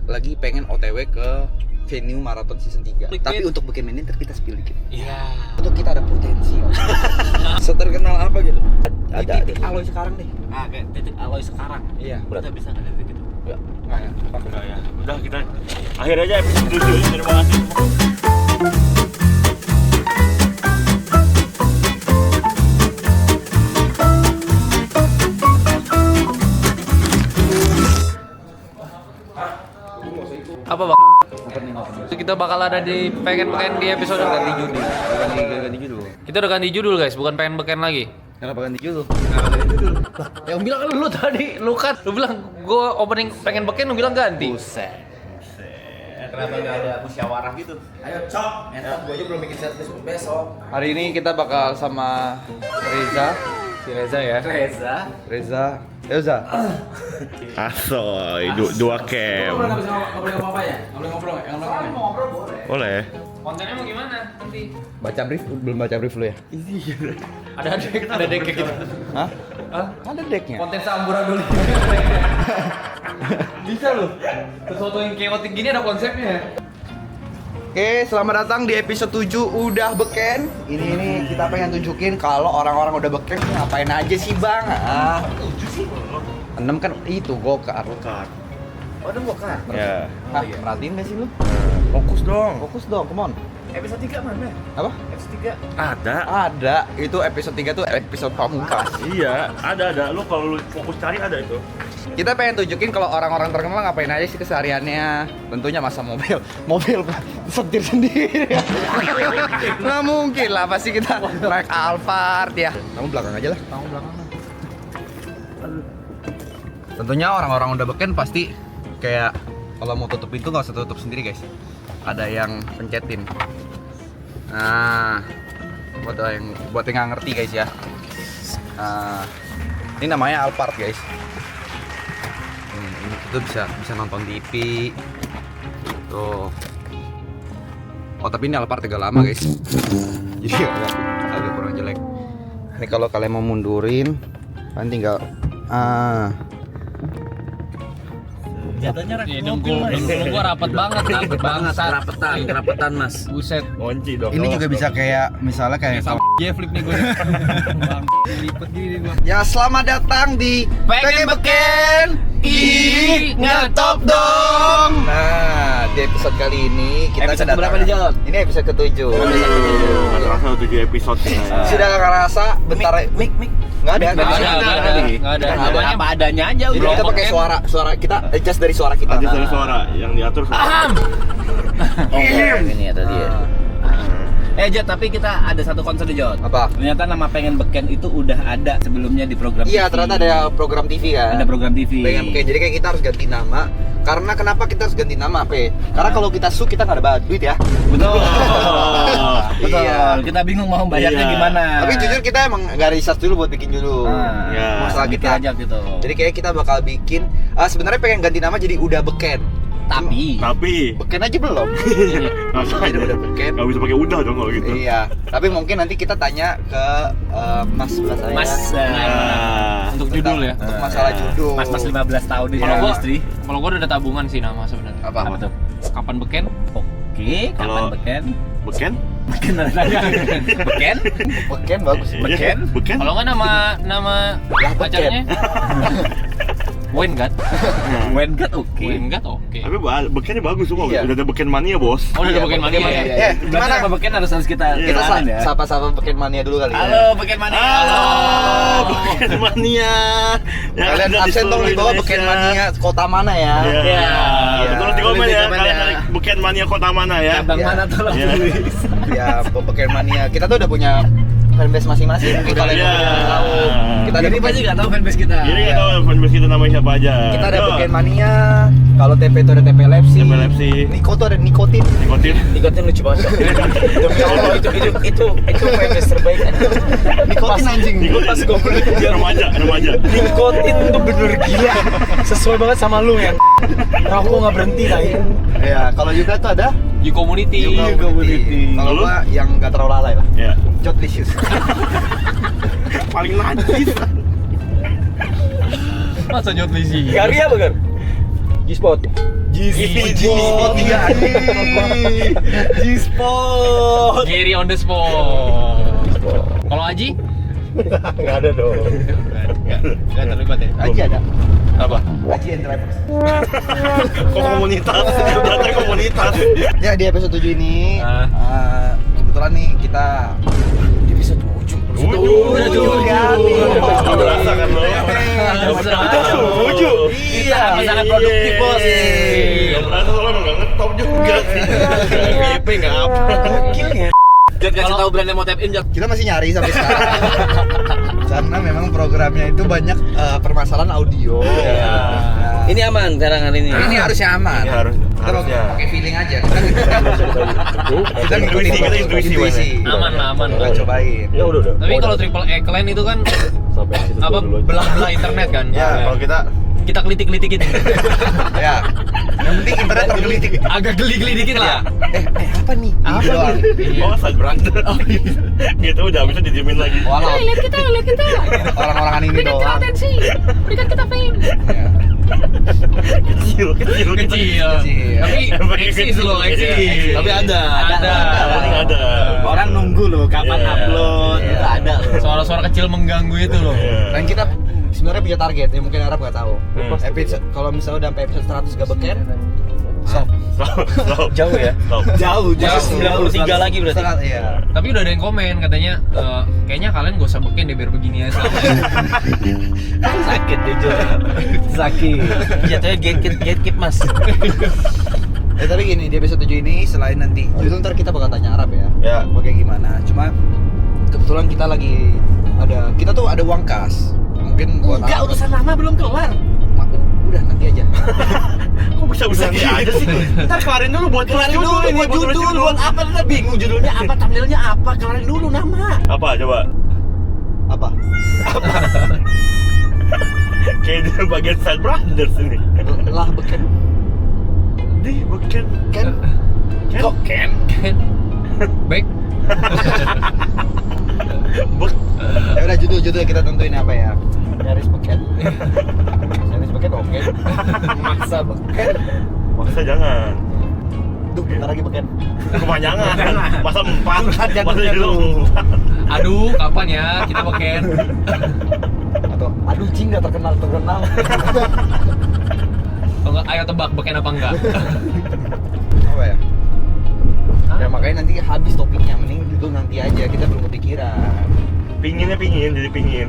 lagi pengen OTW ke venue maraton season 3. Tapi untuk Beken ini ntar kita spill dikit. Iya. Untuk kita ada potensi. Seterkenal apa gitu? Ada titik Aloy sekarang deh. Ah, kayak titik Aloy sekarang. Iya. Kita bisa ada titik itu. Enggak. Enggak ya. Enggak ya. Udah kita akhir aja episode 7. Terima kasih. Apa bang? Kita bakal ada di pengen beken di episode Ganti judul. Ganti judul. kita udah ganti judul guys, bukan pengen beken lagi. Kenapa ganti judul? Yang bilang kan lu tadi, lu bilang gua opening pengen beken, lu bilang ganti. Buset. Kenapa enggak ada musyawarah gitu? Ayo cok, entar gue aja belum bikin setlist besok. Hari ini kita bakal sama Reza. Si Reza ya. Reza. Asoy, dua cam. Nggak boleh apa-apa ya? Nggak boleh ngobrol ya? Ngobrol boleh. Boleh. Kontennya mau gimana nanti? Baca brief, belum baca brief lu ya? Ada deck gitu. Hah? Ada decknya. Konten seamburadul. Bisa loh. Sesuatu yang chaotic gini ada konsepnya. Oke, selamat datang di episode 7 Udah Beken. Ini kita pengen tunjukin kalau orang-orang udah beken ngapain aja sih bang? 6 kan itu go-kart. Oh, ada go-kart? Ya. Hah, perhatiin gak sih lu? Fokus dong. Fokus dong, come on. Episode 3 mana? Apa? Episode 3. Ada. Ada, itu episode 3 tuh episode pamungkas. Iya, ada. Lu kalau lu fokus cari ada itu. Kita pengen tunjukin kalau orang-orang terkenal ngapain aja sih kesehariannya. Tentunya masa mobil setir sendiri. Nggak mungkin lah, pasti kita naik Alphard ya. Kamu belakang aja lah. Tentunya orang-orang udah beken pasti kayak kalau mau tutup pintu nggak usah tutup sendiri guys. Ada yang pencetin. Nah, buat yang nggak ngerti guys ya. Ini namanya Alphard guys. Ini kita bisa nonton TV. Tuh. Oh tapi ini Alphard agak lama guys. Jadi agak kurang jelek. Ini kalau kalian mau mundurin, kalian tinggal Jatuhnya gua rapet banget, rapetan mas. Buset. Kunci dong. Ini juga bisa kayak misalnya kayak Flip nih gua. Lipet gini gua. ya selamat datang di Pengen Beken. ngetop dong. Nah di episode kali ini kita Episode kedatangan- berapa nih, Jod? Ini episode ke-7. Nggak terasa 7 episode. Sudah gak ngerasa bentar mik nggak ada. Nggak ada. Namanya apa adanya aja Jadi udah. kita pakai suara kita adjust dari suara kita. Ada suara yang diatur suara. Oh, ini ya tadi ya. Jod, tapi kita ada satu concern nih, Jod. Apa? Ternyata nama Pengen Beken itu udah ada sebelumnya di program Iya TV. ternyata ada program TV kan. Ada program TV. Pengen Beken. Jadi kayak kita harus ganti nama. Karena kenapa kita harus ganti nama apa? Karena kalau kita kita nggak ada duit ya. Betul. Betul. Iya. Kita bingung mau bayarnya Iya. gimana. Tapi jujur kita emang nggak research dulu buat bikin dulu. Ya. Masalah bikin kita aja gitu. Jadi kayak kita bakal bikin sebenarnya pengen ganti nama jadi Udah Beken. Tapi Beken aja belum. Masa udah beken. nggak bisa pakai udah dong kalau gitu. Iya, tapi mungkin nanti kita tanya ke Mas sebelah saya. Mas Untuk Tentang- judul ya. Untuk masalah judul. Mas 15 tahun di Kalau gua industri. kalau gua udah ada tabungan sih nama sebenarnya. Apa? Apa tuh? Kapan beken? Oke, kapan Kalau- beken? Beken? Beken ada lagi. Beken? Beken bagus. Beken? Beken? Kalau nggak nama Lah, beken. pacarnya? Wengat. Wengat oke. Wengat oke. Tapi bekennya bagus semua. Iya. Udah ada beken mania, Bos. Oh, udah Iya, ada beken mania Beken ya? mania. Berarti Gimana? nama beken harus kita Kita kenalin ya. sapa-sapa Beken Mania dulu kali ya. Halo beken mania. Halo, beken mania. Yang Kalian ada di absen dong seluruh di bawah Indonesia. Beken Mania kota mana ya? Iya. Iya. Betul di Tulis komen di ya. komen Kalian ya. dari beken mania kota mana ya? Cabang Iya. mana tolong Iya. tulis. Ya, Beken Mania. Kita tuh udah punya fanbase masing-masing. Mungkin kalian Iya. udah tahu. Kita ada Jadi pasti nggak tahu fanbase kita. Jadi nggak tahu fanbase kita namanya siapa aja. Kita ada Yo. Beken Mania. Kalau TP itu ada TP Lepsi. TP Lepsi. Niko tuh ada nikotin. Nikotin. Nikotin lucu banget. Demi Allah itu fanbase terbaik. Nikotin anjing. Nikotin. Remaja. Nikotin tuh bener gila. Sesuai banget sama lu yang rokok nggak berhenti lagi. Ya, kalau juga tuh ada Di community. Community. Kalau Lalu? gua yang nggak terlalu alay lah. Ya. Jotlicious. Paling najis. Masa nyot lisi? Gari apa Gar? G-Spot. G-Spot, iya. G-Spot. Gary on the spot. Kalau Aji? Nggak ada dong. Nggak terlibat ya? Aji ada. Apa? Aji and Drivers. Komunitas, data komunitas. Ya di episode 7 ini Ah. kebetulan nih kita di episode 7. Berasa kan lo? Kita sangat produktif, Bos. Berasa soalnya nggak ngetop juga sih. GP nggak apa. Gokil ya. Jangan kasih tahu brand yang mau tap in, Jok. Kita masih nyari sampai sekarang. Karena memang programnya itu banyak permasalahan audio. Nah, Ini aman sekarang hari ini. ini harusnya aman. Ini harus- Kita harusnya. pakai feeling aja. Kita ngikutin Kita intuisi, Aman lah, aman. Kita cobain. Ya udah. Tapi kalau triple eggline itu kan Sampai situ apa dulu aja. belah-belah internet kan? Ya, kalau kita Kita gelitik-gelitikin. Ya. Yang penting internet tergelitik. Agak geli-geli dikit lah. Apa nih? Apa Gitu doang. nih? oh side brother. Gitu udah bisa didiemin lagi. Walau Lihat kita. orang-orang ini Berikan kita doang. atensi. Berikan kita fame. Ya. Kecil. Kecil. Tapi eksis loh, eksis. Tapi ada. Ada. Paling ada. Orang nunggu loh kapan Iya. upload. Iya. Itu ada loh. Suara-suara kecil mengganggu itu loh. Dan kita sebenarnya punya target ya, mungkin Arab nggak tahu. Hmm. Episode kalau misalnya udah sampai episode 100 gak beken, stop. Stop. Jauh ya? Stop. Jauh, Jauh. 93 lagi berarti. Iya. Tapi udah ada yang komen katanya kayaknya kalian gak usah beken deh biar begini aja selama. Sakit jujur. Sakit. Jatuhnya gatekeep Mas. Tapi gini, di episode 7 ini selain nanti itu ntar kita bakal tanya Arab ya. Ya. Kayak gimana. Cuma kebetulan kita lagi kita tuh ada uang kas. Mungkin buat Enggak, Arab. urusan lama belum kelar. Udah nanti aja. Kok bisa gini aja sih? Ntar kelarin dulu buat Kelarin dulu ini, buat judul, buat apa? Kita bingung judulnya apa, thumbnailnya apa. Kelarin dulu nama. Apa coba? Apa? Kayak di bagian side brothers ini. Lah beken. Di bukan. Kan Kok Ken? Baik. ya udah judul kita tentuin apa ya? Nyaris beken. Nyaris beken oke. Maksa beken. Masa jangan. Duh, bentar lagi beken. Kepanjangan. Masa 4. Masa jatuhnya dulu. Aduh, kapan ya kita beken? Atau aduh cing gak terkenal. Kalau nggak, ayo tebak beken apa enggak? Apa ya? Ya makanya nanti habis topiknya, mending judul nanti aja, kita belum kepikiran. Pingin jadi pingin.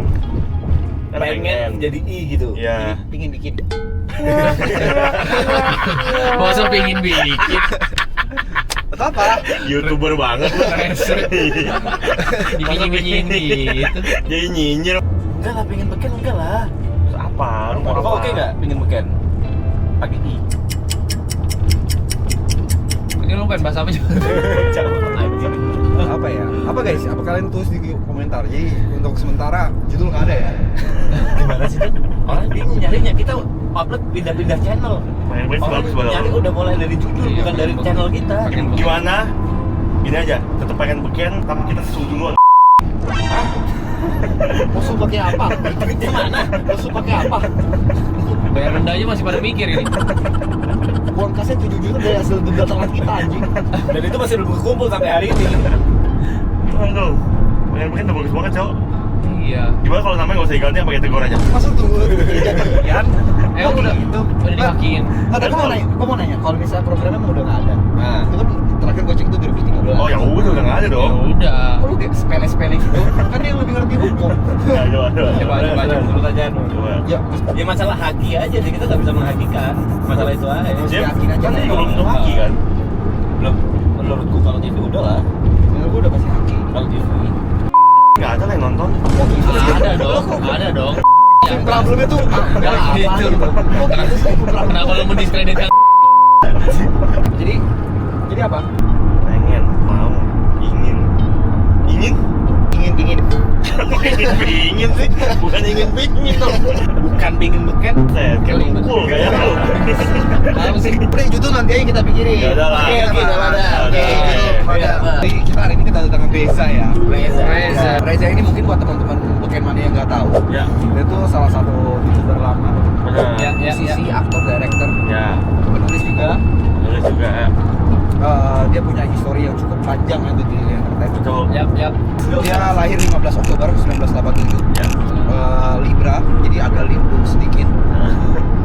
Kan Pengen jadi I gitu. Iya. Pingin bikin. Masa pingin bikin? Atau apa? YouTuber banget lu. Dipingin-pingin gitu. Jadi nyinyir. Enggak lah, pengen beken enggak lah. Apa? Lu mau Apa apa? oke enggak pengen beken? Pakai I. Ini lu pengen bahas apa juga? Apa ya? Apa guys? Apa kalian tulis di komentar? Jadi untuk sementara judul nggak ada ya? Gimana sih tuh? Orang bingung nyarinya, kita upload pindah-pindah channel. Main bagus Orang bagus banget. nyari udah mulai dari judul, Iya, bukan dari bagus. channel kita. Gimana? Gini aja, tetap pengen beken, tapi kita susul dulu. Musuh pakai apa? Duitnya mana? Musuh pakai apa? Bayar rendah aja masih pada mikir ini. Uang kasnya 7 juta dari hasil datangan kita anjing. Dan itu masih belum kekumpul sampai hari ini. Aduh, pengen beken udah bagus banget, Cok. Iya. Gimana kalau namanya nggak usah diganti, pakai tegur aja? Masa tunggu jadian? Udah gitu. udah dihakin. Ada gua mau nanya, kalau misalnya programnya udah nggak ada. Nah, Itu kan terakhir gue cek itu 2013. Oh ya udah nggak ada Ya dong. udah. Kok lu kayak sepele-sepele gitu? Kan dia yang lebih ngerti hukum. Ya, coba. Coba. Menurut aja. Coba. Ya, Ya masalah haki aja sih, kita nggak bisa menghakikan. Masalah itu aja. Dia yakin aja kan lah. dia belum tentu haki kan? Belum. Menurutku kalau TV udah lah. menurut gue udah pasti haki. Kalau TV. Nggak ada lah yang nonton. Oh gitu sih. Ada dong, ada dong. Yang problemnya tuh Nggak gitu. Oh gitu sih. Kenapa lu mendiskreditkan? Jadi apa? Pengen, mau, ingin. Ingin? Ingin. Ingin sih, bukan ingin pingin dong. Bukan pengen beken. Set, kayak mukul kayak lu. Apa sih? Udah judul nanti aja kita pikirin. Ya udah lah. Oke, Oke, udah ada. Oke, oke. ada. Jadi kita hari ini kedatangan Reza ya. Reza. Reza ini mungkin buat teman-teman Beken Mania yang nggak tahu. Ya, Dia tuh salah satu YouTuber lama. benar. Ya. Musisi, aktor, director. Ya, Benar. penulis juga. Boleh juga ya. Dia punya histori yang cukup panjang ya di dunia entertain. Betul. Yap. Dia lahir 15 Oktober 1987. Ya. Libra, jadi agak limbung sedikit.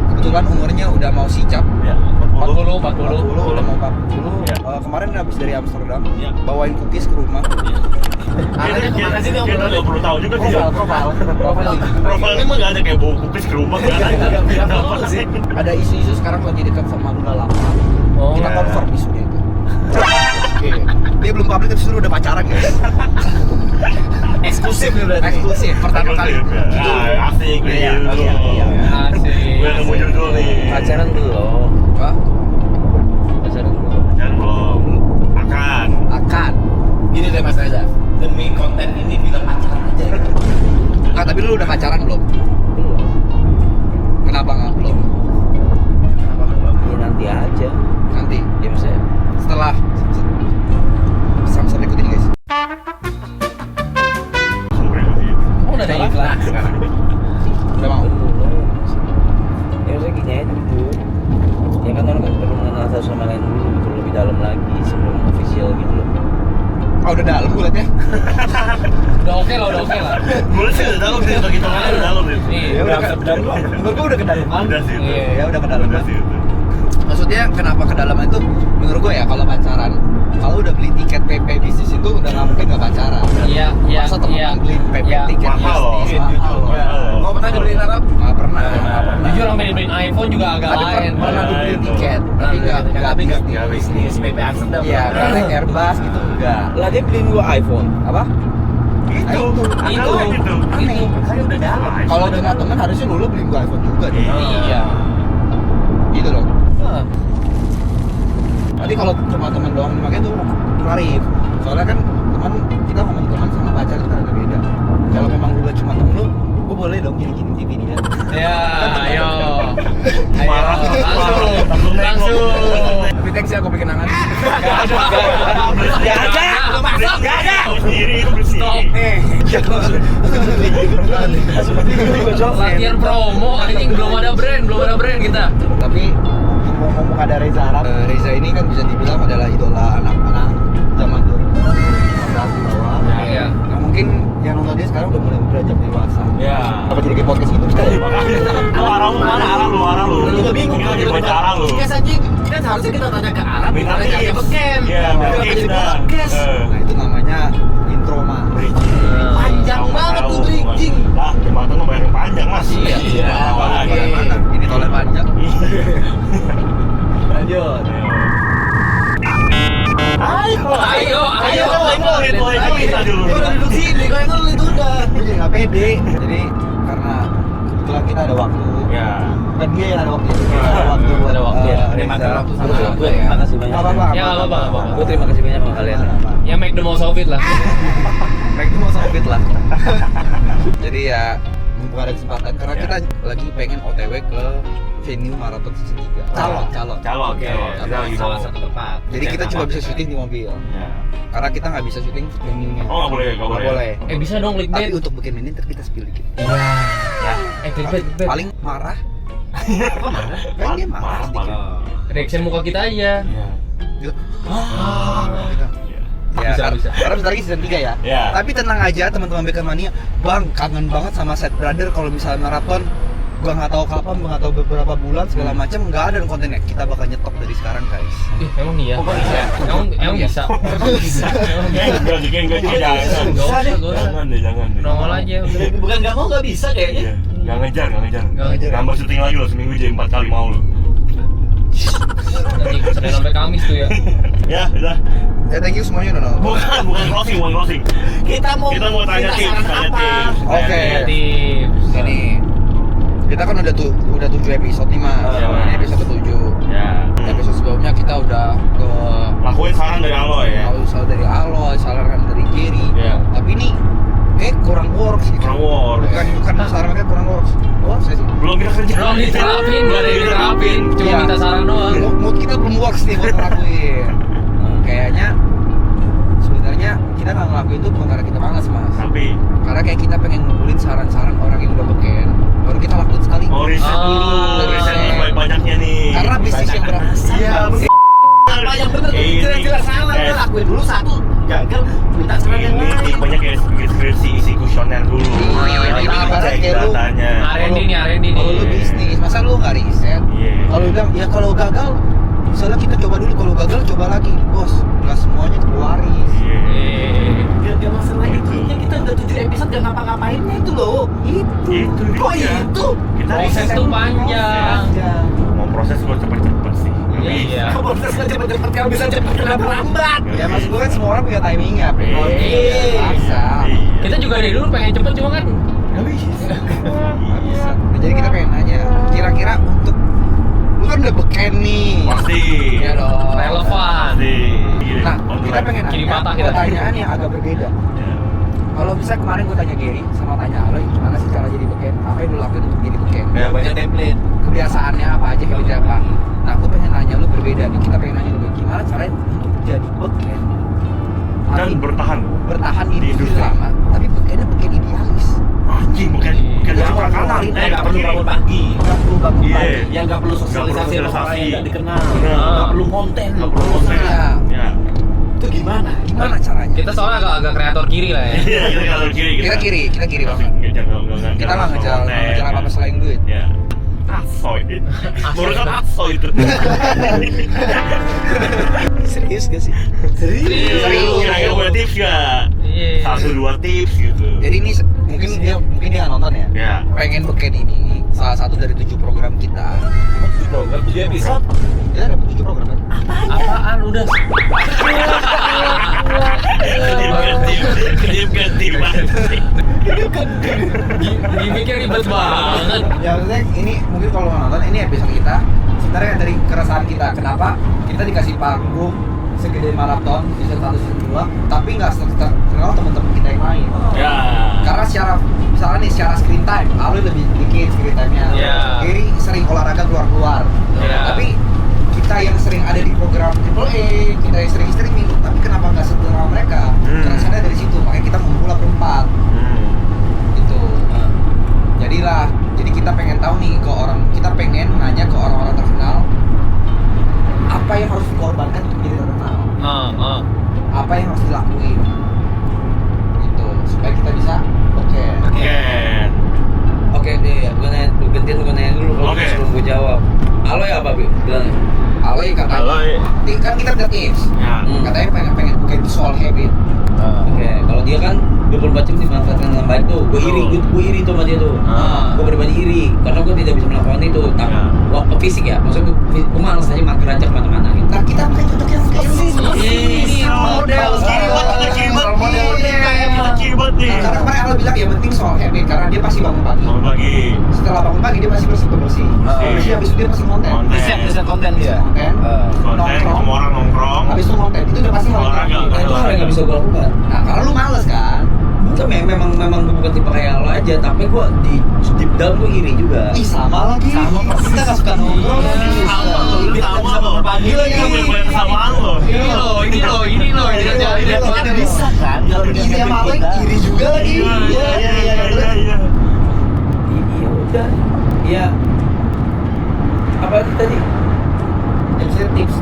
Kebetulan umurnya udah mau sicap. Ya. 40. Udah mau 40. Ya. Kemarin habis dari Amsterdam, Ya. bawain cookies ke rumah. Anaknya kemana sih dia Kita 20 tahun juga sih. Profil. Profilnya emang gak ada kayak bawa kupis ke rumah kan? Kenapa sih? Ada isu-isu sekarang lagi dekat sama Luna Lama. Oh. Kita Ya. confirm isunya itu. Oke. Dia belum publik tapi sudah udah pacaran guys. eksklusif nih berarti. Eksklusif pertama kali. Ah, asik nih. Iya, Judul. iya. Asik. Gue nemu judul nih. Pacaran belum. Hah? Pacaran belum. Jangan belum. Akan. Akan. Gini deh Mas Reza, demi konten ini bilang pacaran aja gitu. Enggak, tapi lu udah pacaran belum? Belum. Kenapa nggak belum? Kenapa belum? Ya nanti aja. Nanti Ya maksudnya. setelah sama-sama ikutin guys. Oh, udah ada iklan. Udah mau? Ya maksudnya gini aja dulu. Ya kan orang kan perlu mengenal satu sama lain dulu, perlu lebih dalam lagi sebelum official gitu loh. Oh, udah dalam gue liat ya. Udah oke lah. Boleh sih udah dalam sih, kita udah dalam nih. Iya. Udah menurut gue udah kedalaman. Udah sih. Iya. Ya udah kedalaman. Udah sih itu. Maksudnya kenapa kedalaman itu? Menurut gue ya kalau pacaran, kalau udah beli tiket PP bisnis itu udah nggak mungkin nggak pacaran. Iya. Masa temen beli PP Iya. tiket Mahal loh. bisnis mahal loh. Mahal. Kau pernah dibeliin Arab? Nggak pernah. Jujur sampai dibeliin iPhone juga agak Tapi lain. pernah dibeli Itu. tiket, tapi nggak Tapi nggak bisnis. bisnis PP Amsterdam. Iya, nggak naik Airbus gitu enggak. Lah dia beliin gua iPhone. Apa? Itu. Itu. Itu. Aneh. Saya udah dalam. Kalau cuma temen harusnya lu beli gua iPhone juga deh. Iya. Gitu loh. Hah. Nanti kalau cuma teman doang dipakai tuh tarif. Soalnya kan teman kita ngomong teman sama pacar itu kan ada beda. Kalau memang lu cuma temen lu, gua boleh dong gini-gini TV dia. Ya, ayo. Marah. Langsung. Tapi thanks ya, aku bikin kenangan. Gak ada. Gak ada. Sendiri itu bersih. Latihan promo anjing belum ada brand kita. Tapi ngomong ada Reza Arab. Reza ini kan bisa dibilang adalah idola anak-anak zaman 2015 di bawah. Iya. Nah, mungkin yang nonton dia sekarang udah mulai beranjak dewasa. Ya. Apa jadi kayak podcast gitu? Lu arah lu mana arah lu arah lu. Lu juga bingung Kita kalau lagi kita baca arah lu. podcast anjing. Kita harusnya kita tanya ke Arab, Minta kita tanya tips. ke Beken. Iya, Kenapa minta jadi tips dah. podcast? Nah itu namanya intro mah. Panjang banget tuh bridging. Lah, jembatan lu bayar yang panjang mas. Iya. Apalagi. Mana? Ini tolnya panjang. Lanjut. Ayo. Itu kita dulu. Lu udah duduk sini, kau yang lu itu udah. Gue jadi nggak pede. Jadi karena kebetulan kita ada waktu. Ya. Bukan dia yang ada waktu. Ada waktu. buat, Ada waktu ya. Terima Reza. kasih waktu sama Terus gue. Terima kasih banyak. Nggak apa-apa. Ya, nggak apa-apa. Gue terima kasih banyak sama kalian. Ya make the most of it lah. Baik itu mau sopit lah. Jadi ya mumpung ada kesempatan karena kita lagi pengen OTW ke venue maraton season 3. Calon. Oke. Kita lagi Salah mau. satu tempat. Jadi kita cuma bisa syuting di mobil. Ya. Karena kita nggak bisa syuting venue-nya. Oh, nggak boleh, nggak Nggak boleh. boleh. Bisa dong Tapi clickbait. untuk bikin ini ntar kita spill dikit. Iya. Clickbait. Paling marah. Paling dia marah sedikit. Reaction muka kita aja. Iya. Gitu. Iya. Ya, Bisa. karena bentar lagi season 3 ya. Ya. Tapi tenang aja teman-teman Bekan Mania, Bang, kangen banget sama Set Brother kalau misalnya maraton. Gua nggak tahu kapan, gua nggak tahu beberapa bulan segala macam, nggak ada kontennya. Kita bakal nyetop dari sekarang, guys. Emang iya. Oh, bisa. Emang bisa. Enggak, jangan. Gak usah. Jangan deh. Nongol aja udah. Bukan nggak mau nggak bisa kayaknya. Iya. Nggak ngejar. Nggak ngejar. Nambah syuting lagi loh, seminggu jadi 4 kali mau lo. Anjing, Senin sampai Kamis tuh ya. Ya, udah. Ya, thank you semuanya udah nonton. Bukan closing. Kita mau tanya minta tips, saran apa? Oke. Tips. Ini kita kan udah 7 episode nih mas. Iya, Mas. Ini episode 7. Ya. Episode sebelumnya kita udah ke Lakuin saran dari Aloy ya. saran dari Aloy, saran dari Jerry. Iya. Tapi ini kurang works gitu. Kurang works. Bukan sarannya kurang works. Works ya sih. Belum kita kerja. Belum diterapin, gak ada yang diterapin. Cuma Iya. minta saran doang. Mood kita belum works nih buat ngelakuin. Kayaknya sebenarnya kita nggak ngelakuin itu bukan karena kita malas mas, Tapi karena kayak kita pengen ngumpulin saran-saran orang yang udah beken, baru kita lakuin sekali. riset dulu, riset nih banyak-banyaknya nih. Karena bisnis yang berhasil. Iya, Apa yang bener jelas salah, Eh. lu lakuin dulu satu gagal, minta saran yang ini lain. banyak kayak skripsi isi kuesioner dulu. Iya, Nah, ini itu ibarat cek kayak lu- datanya. R&D nih. Kalau lu bisnis, masa lu nggak riset? Iya. Kalau lu bilang ya kalau gagal, misalnya kita coba dulu, kalau gagal coba lagi, bos. Nggak semuanya keluaris. Iya. Gak masalah itu, ya kita udah 7 episode gak ngapa-ngapainnya itu loh. Itu Oh dia. itu. Kita Proses riset. tuh panjang. Mau proses gua cepet-cepet sih. Iya. Kamu harus cepet-cepet, kalau bisa cepet kenapa lambat? Ya maksud gue kan semua orang punya timingnya, Pe. Iya. Masa? Kita juga dari dulu pengen cepet cuma kan Nggak bisa. Nggak bisa. Nah, jadi kita pengen nanya, kira-kira untuk lu kan udah beken nih. Pasti. Iya dong. relevan. Pasti. Nah, kita pengen Kiri nanya patah kita. pertanyaan yang agak berbeda. Ya. Kalau misalnya kemarin gue tanya Gary sama tanya Aloy, gimana sih cara jadi beken? Apa yang lu lakuin untuk jadi beken? Ya, Banyak template. Kebiasaannya apa aja, habitnya apa? Nah, aku pengen nanya lu berbeda nih. Kita pengen nanya lu gimana caranya untuk jadi beken? Dan Tapi bertahan di di industri industri. lama, tapi bekennya beken idealis. Anjing bukan Iya. cuma kanan. Nggak perlu bangun pagi. Nggak perlu bangun Iya. pagi. Yang nggak perlu sosialisasi sama orang sosialisasi. yang nggak dikenal. Benar. Nggak perlu konten. Nggak perlu konten. Iya. Ya. Itu gimana? Gimana caranya? kita soalnya agak kreator kiri lah ya. Iya, kita kalau kiri Kita kiri bang. Kita nggak ngejar apa-apa selain duit. Ya. Asoy. Baru kan asoy itu. Serius gak sih? Serius. Kira-kira punya tips nggak? Iya. 1-2 tips gitu. Jadi ini mungkin dia nggak nonton ya. Ya. Pengen beken ini salah satu dari 7 program kita. Program 7 episode. Kita ada 7 program kan? Apaan udah? Kedip. Dibikin ribet banget. Ya maksudnya ini mungkin kalau nggak nonton ini episode kita sebenarnya dari keresahan kita. Kenapa kita dikasih panggung segede maraton season 1 season 2 tapi nggak terkenal teman-teman kita yang lain. Ya. Karena misalnya nih secara screen time, Alwi lebih dikit screen time-nya. Iya. Gary sering olahraga keluar-keluar. Iya. Tapi kita yang sering ada di program AAA, kita yang sering streaming, tapi kenapa nggak setelah mereka? Keresahannya dari situ, makanya kita mengumpul berempat. Gitu. Jadi kita pengen tahu nih kita pengen nanya ke orang-orang terkenal apa yang harus dikorbankan untuk jadi terkenal, apa yang harus dilakuin, gitu supaya kita bisa Oke deh, gue nanya dulu kalau Oke. sebelum gue jawab. Halo ya apa bilang? Alwi katanya, Alwi. kan kita punya tips, Ya. katanya pengen bukan itu soal habit. Oke, kalau dia kan 24 jam dimanfaatkan dengan baik tuh. Gue iri tuh sama dia tuh. Gue pribadi iri karena gue tidak bisa melakukan itu. Tapi waktu fisik ya, maksudnya gue malas aja makan rancak kemana-mana gitu. Nah kita bukan cocok yang kayak lu. Ini model Karena kemarin Alwi bilang ya penting soal habit karena dia pasti bangun pagi. Setelah bangun pagi dia pasti bersih. Bersih habis itu dia pasti konten. Riset konten dia. Konten, nongkrong. Semua orang nongkrong. Habis itu konten itu udah pasti Olahraga. Nah itu hal yang nggak bisa gue lakukan. Nah karena lu males kan? Itu memang gue bukan tipe kayak lo aja, tapi gue di deep down gue iri juga. Ih sama lagi. Sama persis. Kita nggak suka nongkrong. Sama lo. Gila, Kita punya banyak kesamaan lo. Ini loh. Kita bisa kan? Kalau iri sama Alwi iri juga lagi. Iya. Iya udah. Iya. Apa tadi? Jadi tips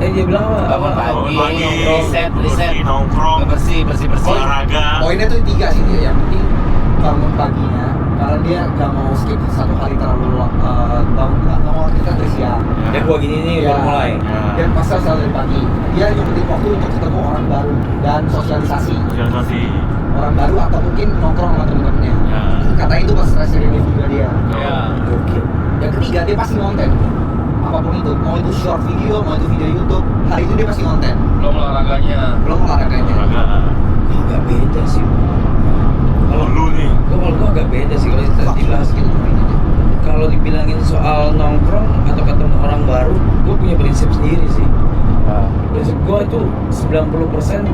Dia bilang apa? Bangun pagi, riset. nongkrong, bersih. olahraga. poinnya tuh 3 sih dia. Yang penting bangun paginya karena dia nggak mau skip satu hari terlalu nggak mau kita dari siang. Ya gua gini nih Ya. baru mulai. Dan pasal selalu dari pagi. Dia nyempetin waktu untuk ketemu orang baru dan sosialisasi Sosialisasi. orang baru atau mungkin nongkrong sama temen-temennya. Ya. Katanya itu pas stress relief juga dia. Ya. Yang ketiga dia pasti konten. Apapun itu, mau itu short video, mau itu video YouTube, hari itu dia pasti konten. Belum olahraganya. Belum olahraganya. Olahraga. Agak beda sih. Kalau lu nih, Kalau gua agak beda sih kalau dibahas gitu. Kalau dibilangin soal nongkrong atau ketemu orang baru, gua punya prinsip sendiri sih. Prinsip gua itu 90%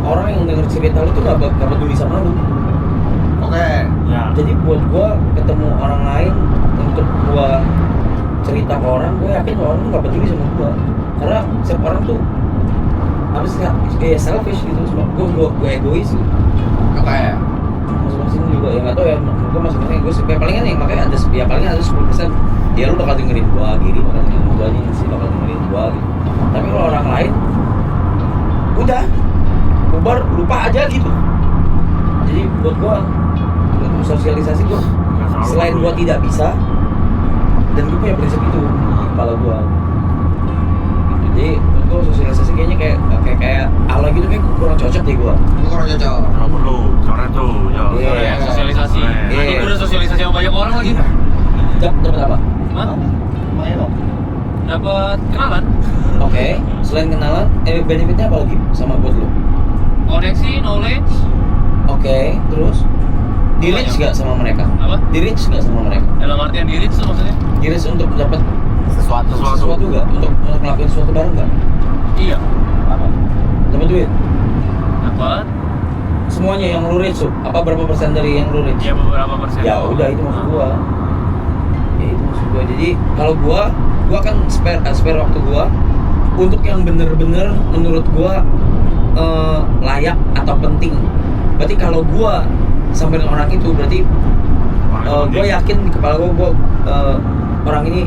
orang yang denger cerita lu tuh gak peduli sama lu. Oke. ya. Jadi buat gua ketemu orang lain untuk gua cerita ke orang, gue yakin orang tuh gak peduli sama gua. Karena setiap orang tuh apa sih kayak selfish gitu, gue egois gitu. Oke. Masing-masing juga ya nggak tahu ya, gue masing-masing egois. Kayak palingan yang makanya ada ya paling ada 10% ya lu bakal dengerin gua, Giri bakal dengerin gua, sih bakal dengerin gua gitu. Tapi kalau orang lain udah bubar, lupa aja gitu. Jadi buat gua sosialisasi gua selain gua tidak bisa dan gua punya prinsip itu di kepala gua gitu. Jadi buat gua sosialisasi kayaknya kayak ala gitu, kayak kurang cocok deh gua. Lu kurang cocok. Kalau perlu, keren tuh. Iya. Ya, sosialisasi. Iya. Nanti gue udah sosialisasi sama banyak orang lagi. Dapat apa? Hah? Lumayan dong. Dapat kenalan, Oke, selain kenalan, benefitnya apa lagi sama buat lu? koneksi, knowledge, Oke, terus di reach nggak sama mereka? apa? Di reach nggak sama mereka? Dalam artian diri itu maksudnya? Di reach untuk dapat Sesuatu. sesuatu nggak? Untuk ngelakuin sesuatu bareng nggak? Iya. Apa? Dapat duit? Dapat. Semuanya yang lu reach tuh? Apa berapa persen dari yang lu reach? Ya beberapa persen. Ya udah, itu maksud gua. Ya itu maksud gua. Jadi kalau gua akan spare waktu gua untuk yang bener-bener menurut gua layak atau penting. Berarti kalau gua sampai dengan orang itu berarti gua yakin di kepala gua orang ini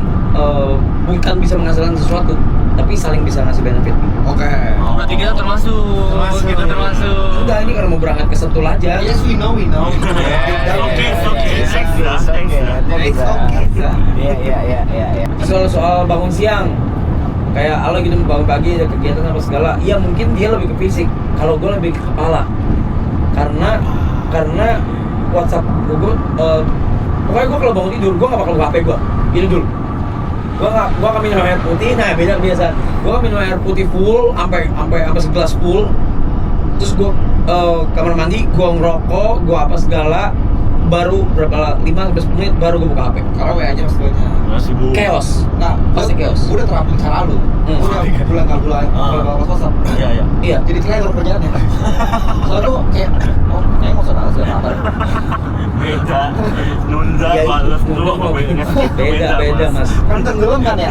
bukan bisa menghasilkan sesuatu, tapi saling bisa ngasih benefit. Oke. Oh, berarti kita termasuk. Kita termasuk. Udah, ini kalau mau berangkat ke Sentul aja. Yes, we know. Oke, thanks lah. It's okay. Iya. Soal bangun siang, kayak Allah gitu bangun pagi ada kegiatan apa segala. Iya mungkin dia lebih ke fisik. Kalau gue lebih ke kepala. Karena WhatsApp gue, pokoknya gue kalau bangun tidur gue nggak bakal buka HP gue. Gini dulu. Gue akan minum air putih. Nah beda biasa. Gue akan minum air putih full, sampai segelas full. Terus gue kamar mandi, gue ngerokok, gue apa segala. Baru berapa 5-10 menit baru gue buka HP. Kalau WA-nya maksudnya. Masih bu. Chaos. Nah, Pasti chaos. Gue udah terapin cara lu. Gue udah bulan kos-kosan. Iya. Iya. Jadi clear kerjaannya. Soalnya lu kayak, kayaknya nggak usah balas ya apa. Beda. Nunda, Ya, balas itu. dulu apa bedanya? Beda mas. Kan tenggelam kan ya?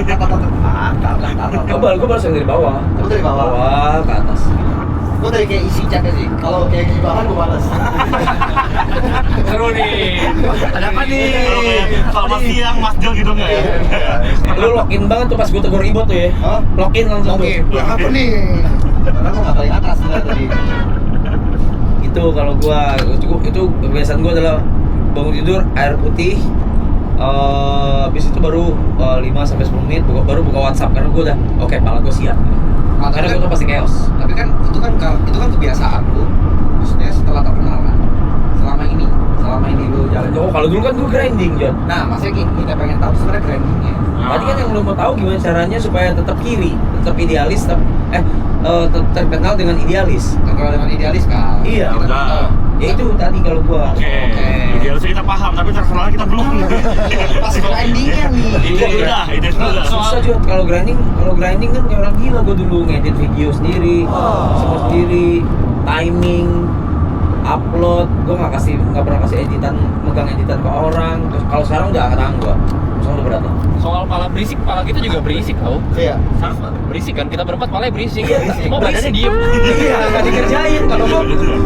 Gue balas yang dari bawah. Lu dari bawah. Bawah ke atas. Gue dari kayak isi chatnya sih. Kalau kayak gibahan gue balas. Seru nih. Ada apa nih? Kalau kayak selamat siang Mas Jo gitu nggak ya? Lu login banget tuh pas gue tegur Ibo tuh ya. Hah? Login langsung Oke, tuh. apa nih? Karena gue nggak paling atas sebenarnya tadi. Itu kalau gua itu kebiasaan gua adalah bangun tidur air putih. Habis itu baru 5-10 menit baru buka WhatsApp karena gua udah oke, pala gua siap. Ah, Karena tapi gua tuh pasti chaos. Tapi kan itu kan kebiasaan lu. Maksudnya setelah terkenal kan. Selama ini lu jalan. Oh, kalau dulu kan gua grinding, Jon. Nah, maksudnya kita pengen tahu sebenarnya grindingnya. Tadi kan yang lu mau tahu gimana caranya supaya tetap kiri, tetap idealis, terkenal dengan idealis. Terkenal dengan idealis kan. Iya, Kita udah. tahu. Ya itu tadi kalau gua. Oke. Ideal sih kita paham, tapi terkenal kita belum. Pas grindingnya nih. Ide sudah. Susah juga kalau grinding kan kayak orang gila. Gue dulu ngedit video sendiri, semua sendiri, timing, upload. Gue nggak pernah kasih megang editan ke orang. Terus kalau sekarang udah angkat tangan gue, sekarang udah berat lah. Soal pala berisik, pala kita juga berisik tau. Iya. Sama, berisik kan, kita berempat palanya berisik. Berisik. Kok badannya diem? Iya, nggak dikerjain.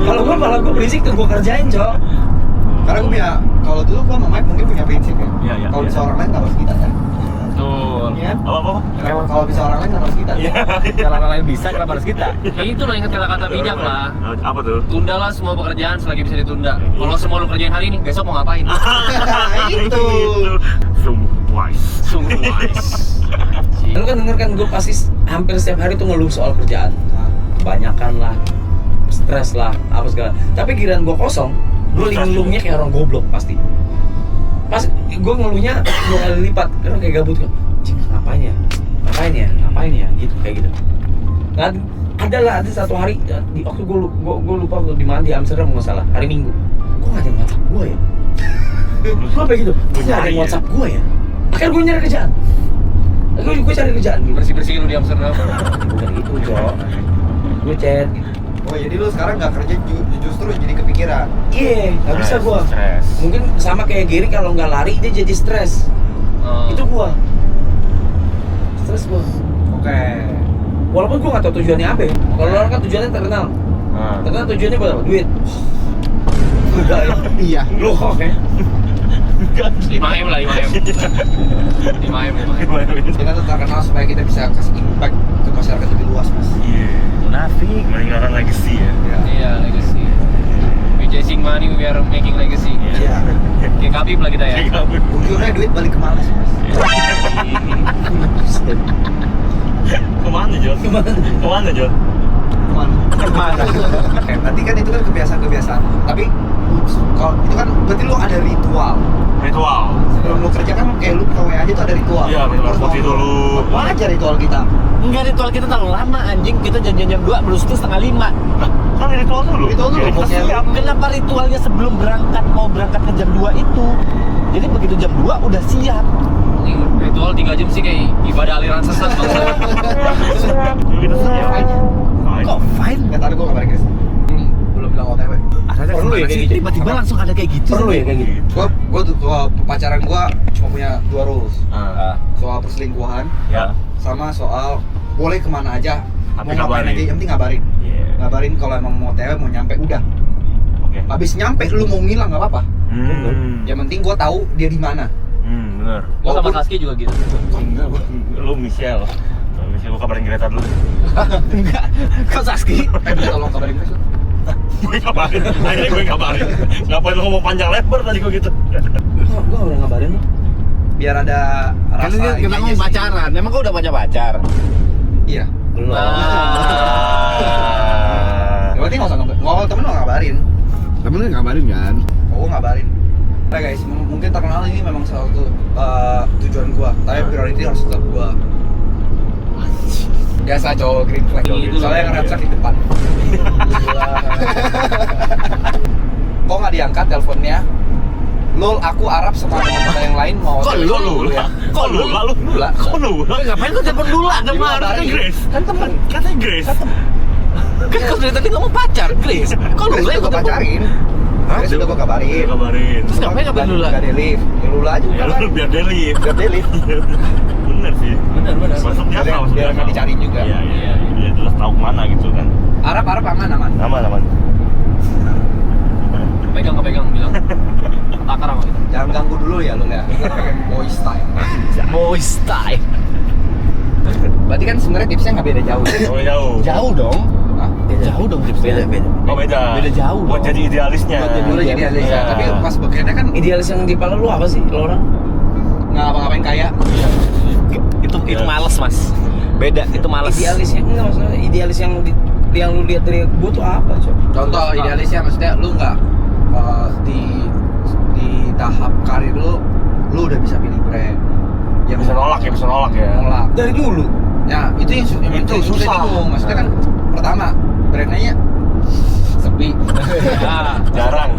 Kalau gue malah gue berisik tuh gue kerjain, cok. Karena gue punya, kalau dulu gue sama Mike mungkin punya prinsip ya. Iya. Kalau bisa orang lain nggak harus kita kan. Betul. Iya. Apa? Kalau bisa orang lain nggak harus kita. Iya. Kalau orang lain bisa, kenapa harus kita? Ya itu lah, ingat kata-kata bijak lah. Apa tuh? Tundalah semua pekerjaan selagi bisa ditunda. Kalau semua lu kerjain hari ini, besok mau ngapain? Itu. Sungguh wise. Sungguh wise. Lu kan denger kan gue pasti hampir setiap hari tuh ngeluh soal kerjaan. Kebanyakan lah, stres lah, apa segala. Tapi giliran gue kosong, gue ngeluhnya kayak orang goblok pasti. Pas gue ngeluhnya 2 kali lipat, karena kayak gabut kan. Cing, ngapain ya, gitu kayak gitu. Nah, ada satu hari di waktu gue lupa di mana, di Amsterdam nggak salah, hari Minggu. Gue nggak ada yang WhatsApp gue ya. Gue kayak gitu, gue nggak ada yang WhatsApp gue ya. Akhirnya gue nyari kerjaan. Gue cari kerjaan gitu. Bersih-bersih lu di Amsterdam. Bukan gitu, Cok. Gue chat gitu. Oh jadi lu sekarang nggak kerja justru jadi kepikiran. Iya, nggak bisa gua. Stres. Mungkin sama kayak Giri, kalau nggak lari dia jadi stres. Itu gua. Stres gua. Oke. Walaupun gue nggak tahu tujuannya apa ya. Kalau orang kan tujuannya terkenal. Terkenal tujuannya buat apa? Duit. Enggak ya? Iya. Lu kok ya? 5M lah 5M. 5M. Kita tuh terkenal supaya kita bisa kasih impact ke masyarakat lebih luas, Mas. Iya. Munafik. Meninggalkan legacy ya. Iya, legacy. We chasing money, we are making legacy. Iya. Kayak Khabib lah kita ya. Ujungnya duit balik ke mana sih, Mas? Kemana Jod? Kemana Jod? Kemana? Nanti kan itu kan kebiasaan-kebiasaan. Tapi kalau itu kan berarti lu ada ritual. Ritual. Sebelum lu kerja kan kayak lu PW aja tuh ada ritual. Iya, benar. Putih dulu. Apa aja ritual kita? Enggak, ritual kita terlalu lama anjing. Kita janjian jam 2, belum setengah 5. Kan ritual dulu. Ritual dulu, Kita pokoknya. siap. Kenapa ritualnya sebelum berangkat, mau berangkat ke jam 2 itu? Jadi begitu jam 2 udah siap. Ini ritual 3 jam sih kayak ibadah aliran sesat bangsa. Kita siap. Fine. Kok fine? Nggak tahu gue kabar guys. Belum bilang OTW. Ada Perlu ya kayak gitu? tiba-tiba langsung ada kayak gitu. Perlu ya kayak gitu? Gua pacaran gua cuma punya 2 rules. Ah. Soal perselingkuhan Ya. sama soal boleh kemana aja. Tapi Mau ngapain ngabarin. aja, yang penting ngabarin. Iya. Ngabarin kalau emang mau TW mau nyampe udah. Oke. Habis nyampe lu mau ngilang nggak apa-apa. Yang penting gua tahu dia di mana. Bener. Gua sama Saski juga gitu. Lu Michelle. Michelle, gua kabarin Greta dulu. Enggak. Kok Saski? Minta tolong kabarin gue. Gue kabarin. Akhirnya gue kabarin. Ngapain lu ngomong panjang lebar tadi gue gitu? Gue udah ngabarin lo. Biar ada Kan rasa kita ini ngomong aja sih. pacaran. Emang kau udah punya pacar? Iya. Belum. Yang penting nggak usah ngomong temen lo ngabarin. Temen lu ngabarin kan? Oh ngabarin. Nah guys, mungkin terkenal ini memang salah satu tujuan gua. Tapi priority harus tetap gua. Biasa cowok green flag. Itu Soalnya yang red flag di depan. Kok nggak diangkat teleponnya? Lul, aku Arab sama teman-teman yang lain mau. Kok Kok lu? ya? Kok lu? Lalu? Lula. Kok lu? Ngapain kau telepon dulu ada Dia mah? Kan Grace. Kan temen. Katanya Grace. Kan kau dari tadi ngomong pacar, Grace. Kok lu Grace yang udah kau pacarin. Grace udah gua kabarin. Kabarin. Terus ngapain ngapain dulu lah? Gak di lift. Ya Lula aja Ya lu kabarin. biar dia live. Biar dia lift. Bener sih. Benar. Masuk dia Biar- tahu biar nggak dicariin juga. Iya. Dia jelas tahu kemana gitu kan. Arab aman. Aman. Pegang bilang. Takar sama kita. Jangan ganggu dulu ya Lul ya. Kita pengen boy style. Boy style. Berarti kan sebenarnya tipsnya nggak beda jauh. Oh jauh. Jauh dong. Hah? Jauh dong tipsnya. Beda. Oh beda. Beda jauh Buat dong. jadi idealisnya. Buat jadi Dulu jadi Alisa. Iya. Tapi pas bekerja kan Idealis yang di kepala lu apa sih lo orang? nggak ngapa-ngapain kaya. Itu males, Mas. Beda, itu males. Idealis yang enggak maksudnya idealis yang lu lihat dari gua tuh apa, Cok? Contoh idealisnya maksudnya lu nggak di tahap karir lu udah bisa pilih brand. Yang Bisa nolak ya. Nolak. Dari dulu. Ya itu yang Itu susah. Maksudnya kan pertama brandnya sepi. Jarang.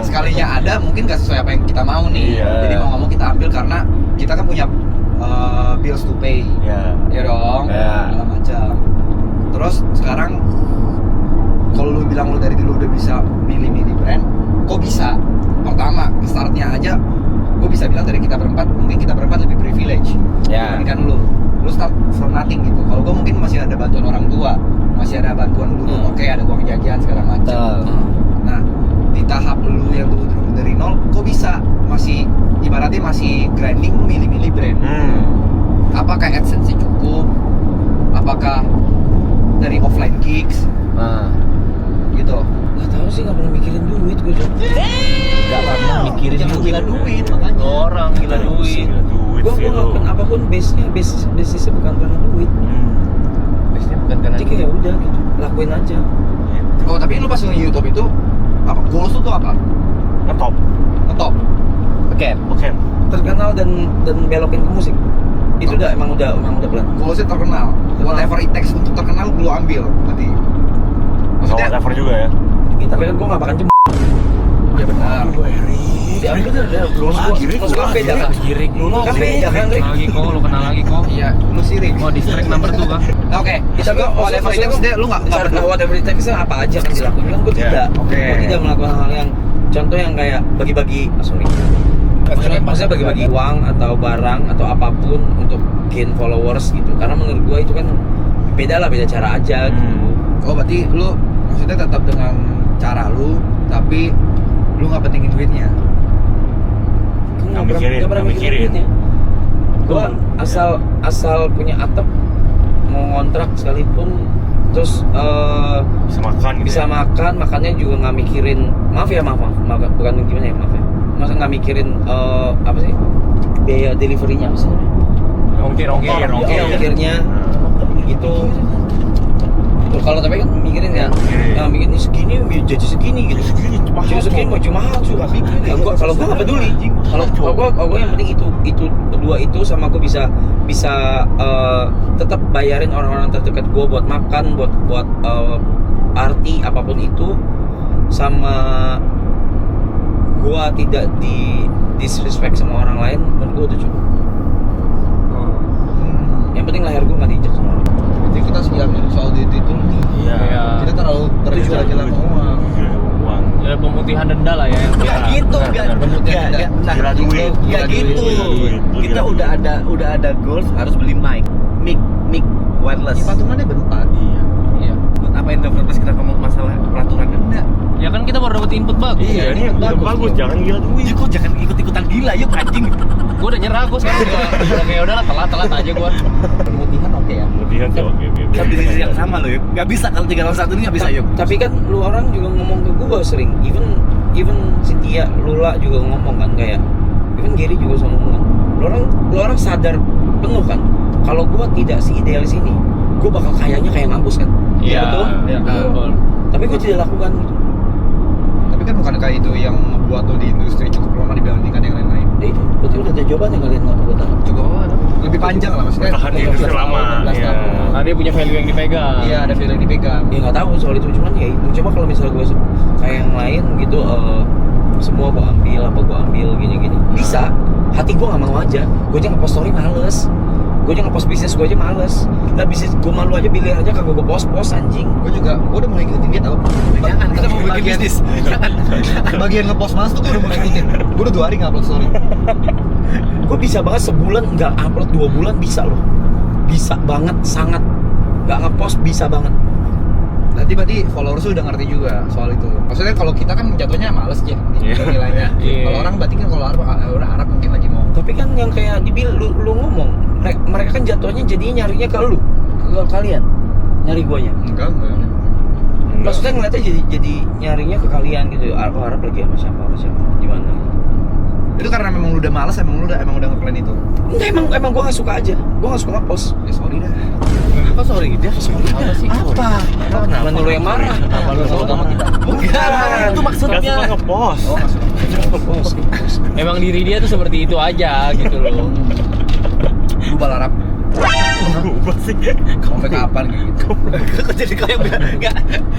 Sekalinya ada mungkin gak sesuai apa yang kita mau nih. Iya. Jadi mau nggak mau kita ambil karena kita kan punya bills to pay. Ya. Ya dong. Ya. Segala macam. Terus sekarang kalau lu bilang lu dari dulu udah bisa milih-milih brand, kok bisa? Pertama, startnya aja gue bisa bilang dari kita berempat, mungkin kita berempat lebih privilege Ya. dibandingkan lu start from nothing gitu. Kalau gue mungkin masih ada bantuan orang tua, masih ada bantuan dulu, oke, ada uang jajan segala macam. Nah, di tahap lu yang lu bener-bener dari nol, kok bisa masih ibaratnya masih grinding, lu milih-milih brand. Apakah AdSense cukup? Apakah dari offline gigs gitu? Gak tahu sih, gak pernah mikirin duit gue, Cok. Gak pernah mikirin Jangan duit. gila duit makanya. Orang gila duit. Duit Gue sih lu. ngelakuin apapun basisnya bukan karena duit. Biasanya bukan karena Jadi kayak udah gitu, lakuin aja. Oh, tapi lu pas nge-YouTube itu apa? Goals lu tuh apa? Ngetop. Ngetop. Beken. Oke. Terkenal dan belokin ke musik. Itu udah emang udah pelan. Goalsnya terkenal. Whatever it takes untuk terkenal lu ambil berarti. Maksudnya Whatever juga ya. Tapi kan gue gak makan ya benar. diambil udah. Maksud gue beda kan? Girik. Lu kan beda kan, Rik? Lu kenal lagi kok. Iya, lu sirik. Oh, distract number 2 kan. Oke, bisa gua whatever it takes deh, lu enggak Karena whatever it takes apa aja kan dilakuin kan gue Ya, tidak. oke. Gue tidak melakukan hal yang contoh yang kayak bagi-bagi maksudnya bagi-bagi uang atau barang atau apapun untuk gain followers gitu. Karena menurut gue itu kan beda cara aja gitu. Oh berarti lu maksudnya tetap dengan cara lu, tapi lu nggak pentingin duitnya. Nggak mikirin. duitnya. Gua asal punya atap, mau ngontrak sekalipun, terus Bisa makan gitu. bisa makannya juga nggak mikirin, maaf bukan gimana ya, maaf ya, masa nggak mikirin apa sih biaya deliverynya apa sih? Ongkirnya gitu. Kalau tapi kan mikirin kan, nah mikirin segini, jadi segini gitu. Jadi segini mau cuma mahal juga. Kalau gua nggak peduli. Kalau gua yang penting itu kedua itu, sama gua bisa tetap bayarin orang-orang terdekat gua buat makan, buat arti apapun itu, sama gua tidak di disrespect sama orang lain. Menurut gua udah cukup. Yang penting lahir gua nggak diinjak sama orang. Jadi kita siapin soal duit itu nih. Iya. Kita terlalu tergila-gila sama uang. Uang. Ya pemutihan denda lah ya. Nggak gitu, nggak nah, Gila duit. nggak gitu. Kita udah ada goals harus beli mic wireless. Patungannya berempat. Iya. Buat apa interpretasi kita ngomong masalah peraturan enggak? Ya kan kita baru dapat input bagus. Iya, ini udah bagus, jangan gila duit. Ya kok jangan ikut-ikutan gila yuk anjing. Gue udah nyerah, gue sekarang udah kayak udahlah telat aja gue. Pemutihan oke ya. Kemudian tuh oke. Kan bisnis yang sama loh yuk. Nggak bisa kalau 3 lawan 1 ini nggak bisa yuk. Tapi kan lu orang juga ngomong ke gua sering, even Cynthia, Lula juga ngomong kan, kayak even Gary juga sama ngomong kan. Lu orang sadar penuh kan kalau gua tidak seidealis ini, gua bakal kayaknya kayak ngampus kan. Iya, betul. Iya, betul. Tapi gua tidak lakukan gitu. Tapi kan bukan kayak itu yang membuat lo di industri cukup lama dibandingkan yang lain-lain. Ya itu, berarti udah ada jawabannya kalian nggak mau tahu. Cukup lebih panjang lah maksudnya. Bertahan di industri lama. Iya. Nah, dia punya value yang dipegang. Iya, ada feel yang dipegang. Ya nggak tahu soal itu, cuman ya itu. Coba kalau misalnya gua kayak yang lain gitu, semua gua ambil gini bisa, hati gua nggak mau aja. Gua aja nge-post story males, gua aja nge-post bisnis gua aja males. Nah bisnis gua malu aja, pilih aja kagak gua post anjing. Gue udah mulai ngikutin dia tau. Jangan, kita mau bikin bisnis. Jangan. Bagian ngepost males tuh gue udah mulai ngikutin. Gue udah 2 hari nge-upload story. Gue bisa banget sebulan nggak upload, 2 bulan bisa loh. Bisa banget, sangat. Nggak ngepost bisa banget. Berarti followers udah ngerti juga soal itu. Maksudnya kalau kita kan jatuhnya males aja nilainya. Iya. Kalau orang berarti kan kalau orang Arab mungkin lagi mau. Tapi kan yang kayak lu ngomong, mereka kan jatuhnya jadinya nyarinya ke lu, ke kalian, nyari guanya. Enggak. Maksudnya ngeliatnya jadi nyarinya ke kalian gitu. Oh, Arab lagi sama siapa, gimana? Itu karena memang lu udah males, emang udah ngeplan itu. Enggak, emang gua nggak suka aja. Gua nggak suka nge-post. Ya sorry dah. Apa sorry dia? Apa sih? Apa? Mana lu yang marah? Apa lu sama sama kita? Bukan, itu Gak maksudnya. suka nge-post. Oh, Nge-post. Emang diri dia tuh seperti itu aja gitu loh. lu balarap. Gue sih. Sampai kapan gitu. Kok jadi kau yang bilang enggak?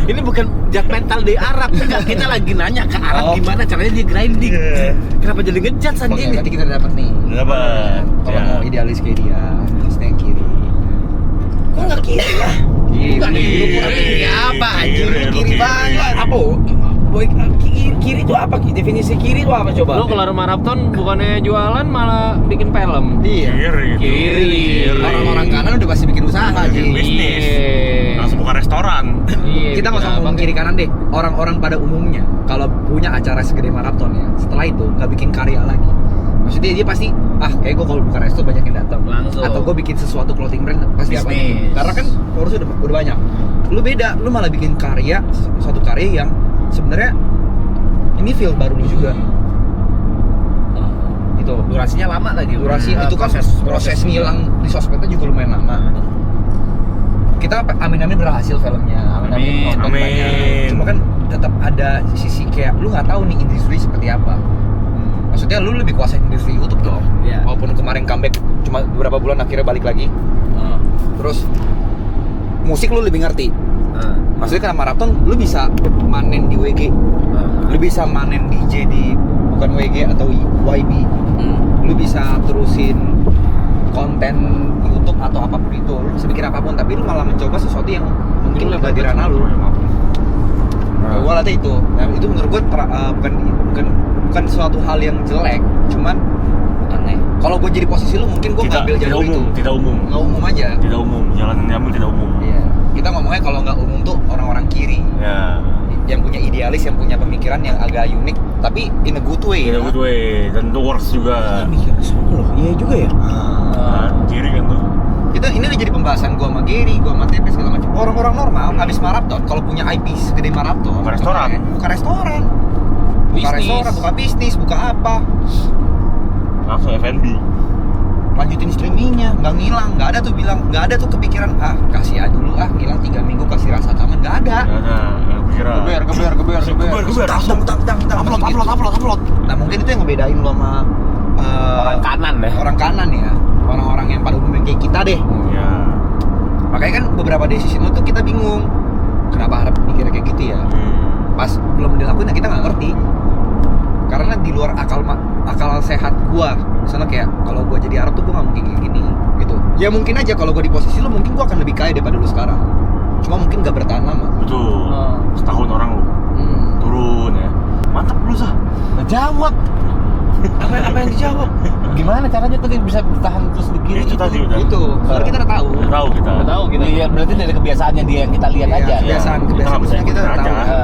Ini bukan judgmental di Arab. Enggak, kita lagi nanya ke Arab Oh. gimana caranya dia grinding. Iya. Kenapa jadi ngejudge Oke, anjing? nanti kita dapat nih. Dapat. Kalau mau idealis kayak dia, pasti yang kiri. Gua nggak kiri lah. Bukan lu kurang ini apa anjing? Kiri banget. Apa? Boy, kiri itu apa? Definisi kiri itu apa coba? Lu kelar maraton bukannya jualan malah bikin film. Iya. Kiri. Orang-orang kanan udah pasti bikin usaha aja. Bikin bisnis. Iya. Langsung buka restoran. Iya, Kita nggak usah bikin ngomong apa? kiri kanan deh. Orang-orang pada umumnya kalau punya acara segede maraton ya, setelah itu nggak bikin karya lagi. Maksudnya dia pasti kayak gue kalau buka resto banyak yang datang. Langsung. Atau gue bikin sesuatu clothing brand pasti apa? Bisnis. Karena kan followers udah banyak. Lu beda, lu malah bikin karya, suatu karya yang sebenarnya ini feel baru lu juga. Itu Durasinya lama lagi. durasi itu kan proses ngilang di sosmednya juga lumayan lama. Kita amin-amin berhasil filmnya, Amin. nonton Amin. banyak. Cuma kan tetap ada sisi kayak lu nggak tahu nih industri seperti apa. Maksudnya lu lebih kuasain industri YouTube dong. Iya. Walaupun kemarin comeback cuma beberapa bulan akhirnya balik lagi. Terus musik lu lebih ngerti. Maksudnya karena maraton lu bisa manen di WG. Lu bisa manen DJ di bukan WG atau YB. Lu bisa terusin konten YouTube atau apapun itu, lu bisa bikin apapun, tapi lu malah mencoba sesuatu yang mungkin nggak di ranah lu. Gua lihat itu. Nah, itu menurut gua bukan suatu hal yang jelek, cuman Aneh. kalau gua jadi posisi lu mungkin gua ngambil jalur itu. Tidak umum. Nggak umum aja. Tidak umum. Jalan yang diambil tidak umum. Iya. pokoknya kalau nggak umum tuh orang-orang kiri Ya. yang punya idealis, yang punya pemikiran yang agak unik, tapi in a good way. Iya, good way. Dan itu works juga. Mikir sono loh. Iya juga ya. Nah, kiri kan tuh. Ini udah jadi pembahasan gua sama Gary, gua sama TP segala macam. Orang-orang normal habis maraton kalau punya IP segede maraton, Buka restoran. buka restoran. Buka Bisnis. restoran, buka bisnis, buka apa? Langsung F&B. Lanjutin streamingnya, nggak ngilang, nggak ada tuh bilang, nggak ada tuh kepikiran kasih aja dulu ngilang 3 minggu kasih rasa kangen, nggak ada. Kira. Upload. Nah mungkin itu yang ngebedain lo sama Orang kanan deh. orang kanan ya, orang-orang yang pada umumnya kayak kita deh. Ya. Makanya kan beberapa decision lo tuh kita bingung, kenapa harap mikir kayak gitu ya. Pas belum dilakuin ya kita nggak ngerti. Karena di luar akal sehat gua, misalnya kayak kalau gua jadi Arab tuh gua nggak mungkin kayak gini, gitu. Ya mungkin aja kalau gua di posisi lo, mungkin gua akan lebih kaya daripada lu sekarang. Cuma mungkin nggak bertahan lama. Betul. Setahun orang lu turun ya. Mantap lu Sah. Jawab. Apa yang dijawab? Gimana caranya tuh dia bisa bertahan terus di kiri? Itu tadi udah. Gitu. Soalnya kita udah tahu. Udah tahu kita. Udah tahu gitu. Iya, berarti dari kebiasaannya dia yang kita lihat Iya, aja. kebiasaan Kita nggak bisa kita udah ikutin tahu. aja.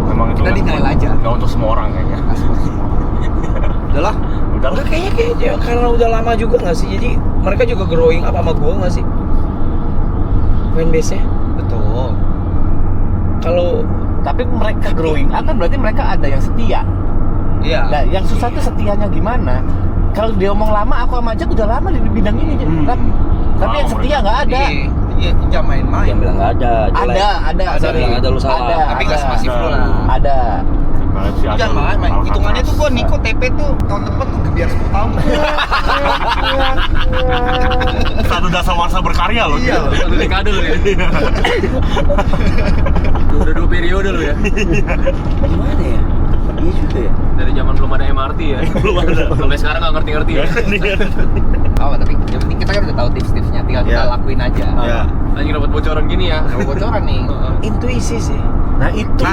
Memang itu Kita denial aja. Nggak untuk semua orang kayaknya. Udah lah. Udah lah. Udah kayaknya karena udah lama juga nggak sih, jadi mereka juga growing up sama gua nggak sih fanbase-nya. Betul. Kalau Tapi mereka growing up kan berarti mereka ada yang setia. Iya. Nah, yang susah tuh setianya gimana? Kalau dia ngomong lama, aku sama Ajak udah lama di bidang ini, tapi yang setia nggak ada. Iya, jangan main-main. yang bilang nggak ada, jelek. Ada. Saya bilang ada, lu salah. Tapi nggak sepasif lu lah. Ada. Jangan main. Hitungannya tuh gua Niko TP tuh tahun depan tuh biar 10 tahun. Satu dasawarsa berkarya loh. Iya loh. Satu dekade lu ya. Udah 2 periode lu ya. Gimana ya? Iya juga ya. Dari zaman belum ada MRT ya. Belum ada. Sampai sekarang nggak ngerti-ngerti ya. Tapi yang penting kita kan udah tahu tips-tipsnya, tinggal kita Iya. lakuin aja. Ya. Anjing dapat bocoran gini ya. Ada bocoran nih. Intuisi sih. Nah itu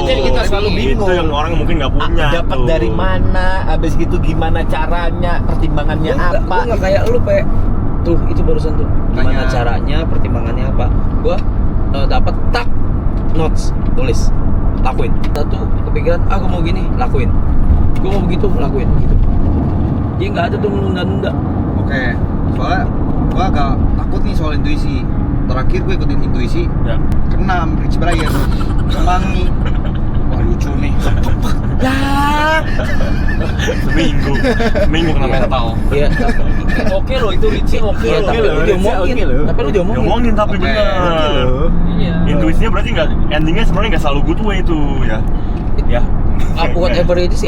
jadi kita selalu bingung. Itu yang orang mungkin nggak punya. Dapat tuh. dari mana? Abis gitu gimana caranya? Pertimbangannya apa? Gua nggak kayak lu Pe. Tuh itu barusan tuh. Gimana Tanya. caranya, pertimbangannya apa? Gua dapat tak notes, tulis, lakuin. Satu kepikiran, gua mau gini, lakuin. Gua mau begitu, lakuin. Gitu. Jadi nggak ada tuh nunda-nunda. Oke. Soalnya gua agak takut nih soal intuisi. Terakhir gue ikutin intuisi, Ya. keenam Rich Brian, Kemangi. Wah lucu nih. Seminggu kena mental. Iya. Oke loh itu Richie oke Iya, loh. tapi lu diomongin. Tapi lu diomongin. Ngomongin tapi Oke. bener. Iya. Intuisinya berarti nggak, endingnya sebenarnya nggak selalu good way itu ya. Ya. Whatever it is,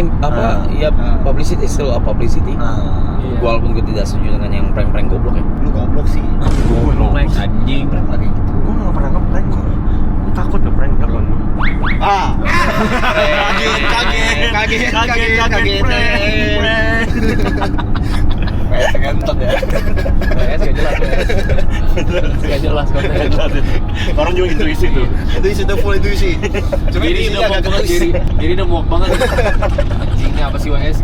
ya publicity is still a publicity. Iya. Walaupun gue tidak setuju dengan yang prank-prank goblok ya. Lu goblok sih. Gue loh. Prank anjing. Prank lagi. Gue nggak pernah ngeprank gue. Gue takut ngeprank nggak kan. Kaget. Ngentot ya. PS gak jelas ya. Gak jelas konten. Orang juga intuisi tuh. Intuisi udah full intuisi. Cuma Jadi intuisinya udah muak agak banget ketus. jadi udah muak banget. Anjingnya apa sih WS?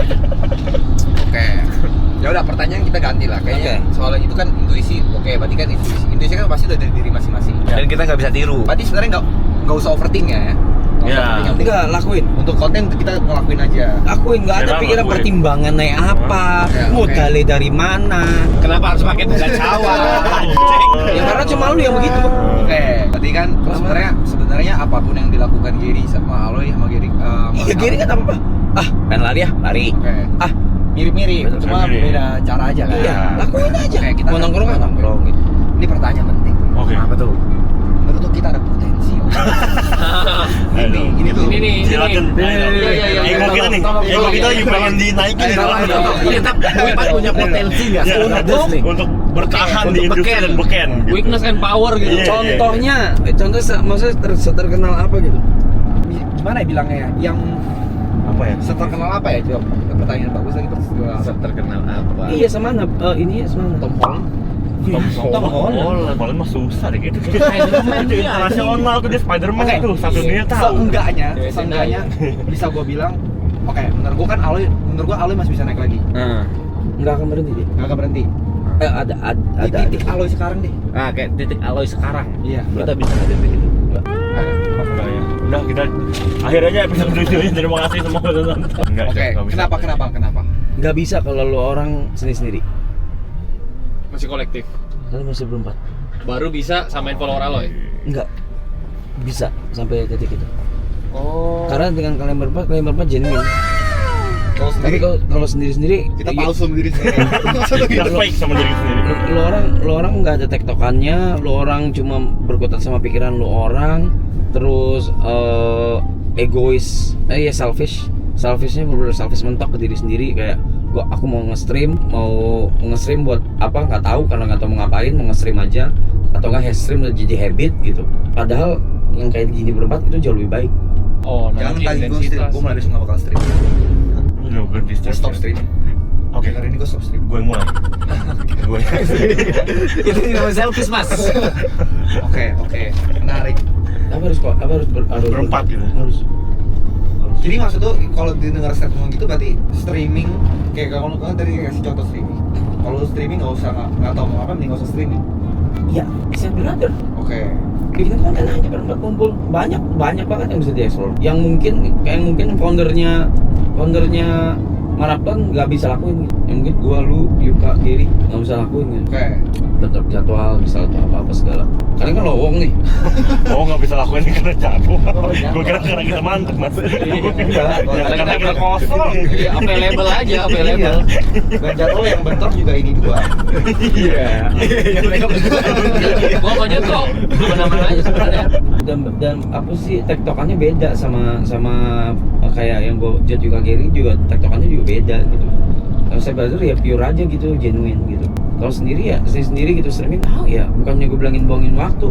Oke. Ya udah pertanyaan kita ganti lah. Kayaknya Oke. soalnya itu kan intuisi. Oke, berarti kan intuisi. Intuisi kan pasti udah dari diri masing-masing. Dan kita nggak bisa tiru. Berarti sebenarnya nggak usah overthink ya. Nggak usah Ya. overthink, yang penting Enggak, lakuin. untuk konten kita ngelakuin aja. Lakuin, nggak ada Ya, pikiran lakuin. pertimbangannya apa, Ya, modalnya dari mana. Kenapa harus pakai tanda cawan? Ya karena cuma lu yang begitu. Oke, berarti kan sebenarnya apapun yang dilakukan Giri sama Aloy sama Giri. Iya, gini kan apa? Pengen lari ya, lari. Oke. Mirip-mirip, Betul, cuma mirip. beda cara aja kan. Iya, lakuin aja. Oke, kita Mau nongkrong kan nongkrong gitu. Ini pertanyaan penting. Oke. Apa tuh? Menurut lu kita ada potensi? Ini tuh. Ini nih. Silakan. Iya. Ego kita nih. Ego kita lagi pengen dinaikin nih. Kita punya potensi nggak? Ya, untuk bertahan di industri dan beken. gitu. Weakness and power gitu. Iya. Contohnya maksudnya terkenal apa gitu? Gimana ya bilangnya ya? Yang Apa ya? seterkenal apa ya? Coba pertanyaan bagus lagi Terkenal apa? Iya sama ini ya sama Tom Holland. Tom Holland. Holland mah susah deh gitu. Spiderman Itu internasional tuh dia Spiderman Oke. tuh satu dunia tahu. Seenggaknya bisa gua bilang, oke, menurut gua Aloy masih bisa naik lagi. nggak akan berhenti dia. Nggak akan berhenti. Ada Di titik Aloy sekarang deh. Nah, kayak titik Aloy sekarang. Iya. Kita bisa ada titik itu. Enggak ya. Udah kita akhirnya episode 7 ini terima kasih semua udah nonton. Enggak, Oke, nggak bisa. kenapa? Nggak bisa kalau lu orang sendiri-sendiri. Masih kolektif. Kalian masih berempat. Baru bisa samain follower Aloy. Nggak bisa sampai titik itu. Oh. Karena dengan kalian berempat genuine. Kalau Tapi sendiri kalau sendiri-sendiri kita ya, palsu sama diri sendiri. Maksudnya Kita gitu. fake sama diri sendiri. lu orang nggak ada tektokannya, lu orang cuma berkutat sama pikiran lu orang, terus egois, ya selfishnya bener-bener selfish mentok ke diri sendiri. Kayak aku mau nge-stream buat apa nggak tahu, karena nggak tahu mau ngapain, mau nge-stream aja atau nggak stream udah jadi habit gitu. Padahal yang kayak gini berempat itu jauh lebih baik. Oh, Jangan nanti tadi gue intensitas. mulai besok nggak bakal stream. Udah berhenti Gue stop stream. Oke, Hari ini gue stop stream. gue yang mulai. Gue. Itu nama selfish, Mas. Oke, menarik. Apa harus Berempat gitu. Harus. Jadi maksud tuh kalau didengar statement gitu berarti streaming kayak kalau kan tadi kasih contoh streaming. Kalau lu streaming nggak tahu mau apa, mending nggak usah streaming. Ya, bisa brother. Oke. Bikin konten aja berempat kumpul, banyak banget yang bisa dieksplor. Yang mungkin foundernya Marathon nggak bisa lakuin gitu. Yang mungkin gua, lu, Yuka, Giri nggak bisa lakuin gitu. Oke. Bentuk jadwal, bisa atau apa segala. Kalian kan lowong nih. Oh, nggak bisa lakuin ini karena jadwal. Gue kira karena kita mantep, Mas. Karena kita kosong. Iya, available aja, available. Dan jadwal yang bentrok juga ini dua. Iya. Gua banyak kok. Mana-mana aja sebenarnya. Dan apa sih tektokannya beda sama kayak yang gua Jet juga Giri juga tektokannya juga beda gitu. Kalau saya brother ya pure aja gitu, genuine gitu. Kalau sendiri gitu streaming, ya bukannya gue bilangin bohongin waktu.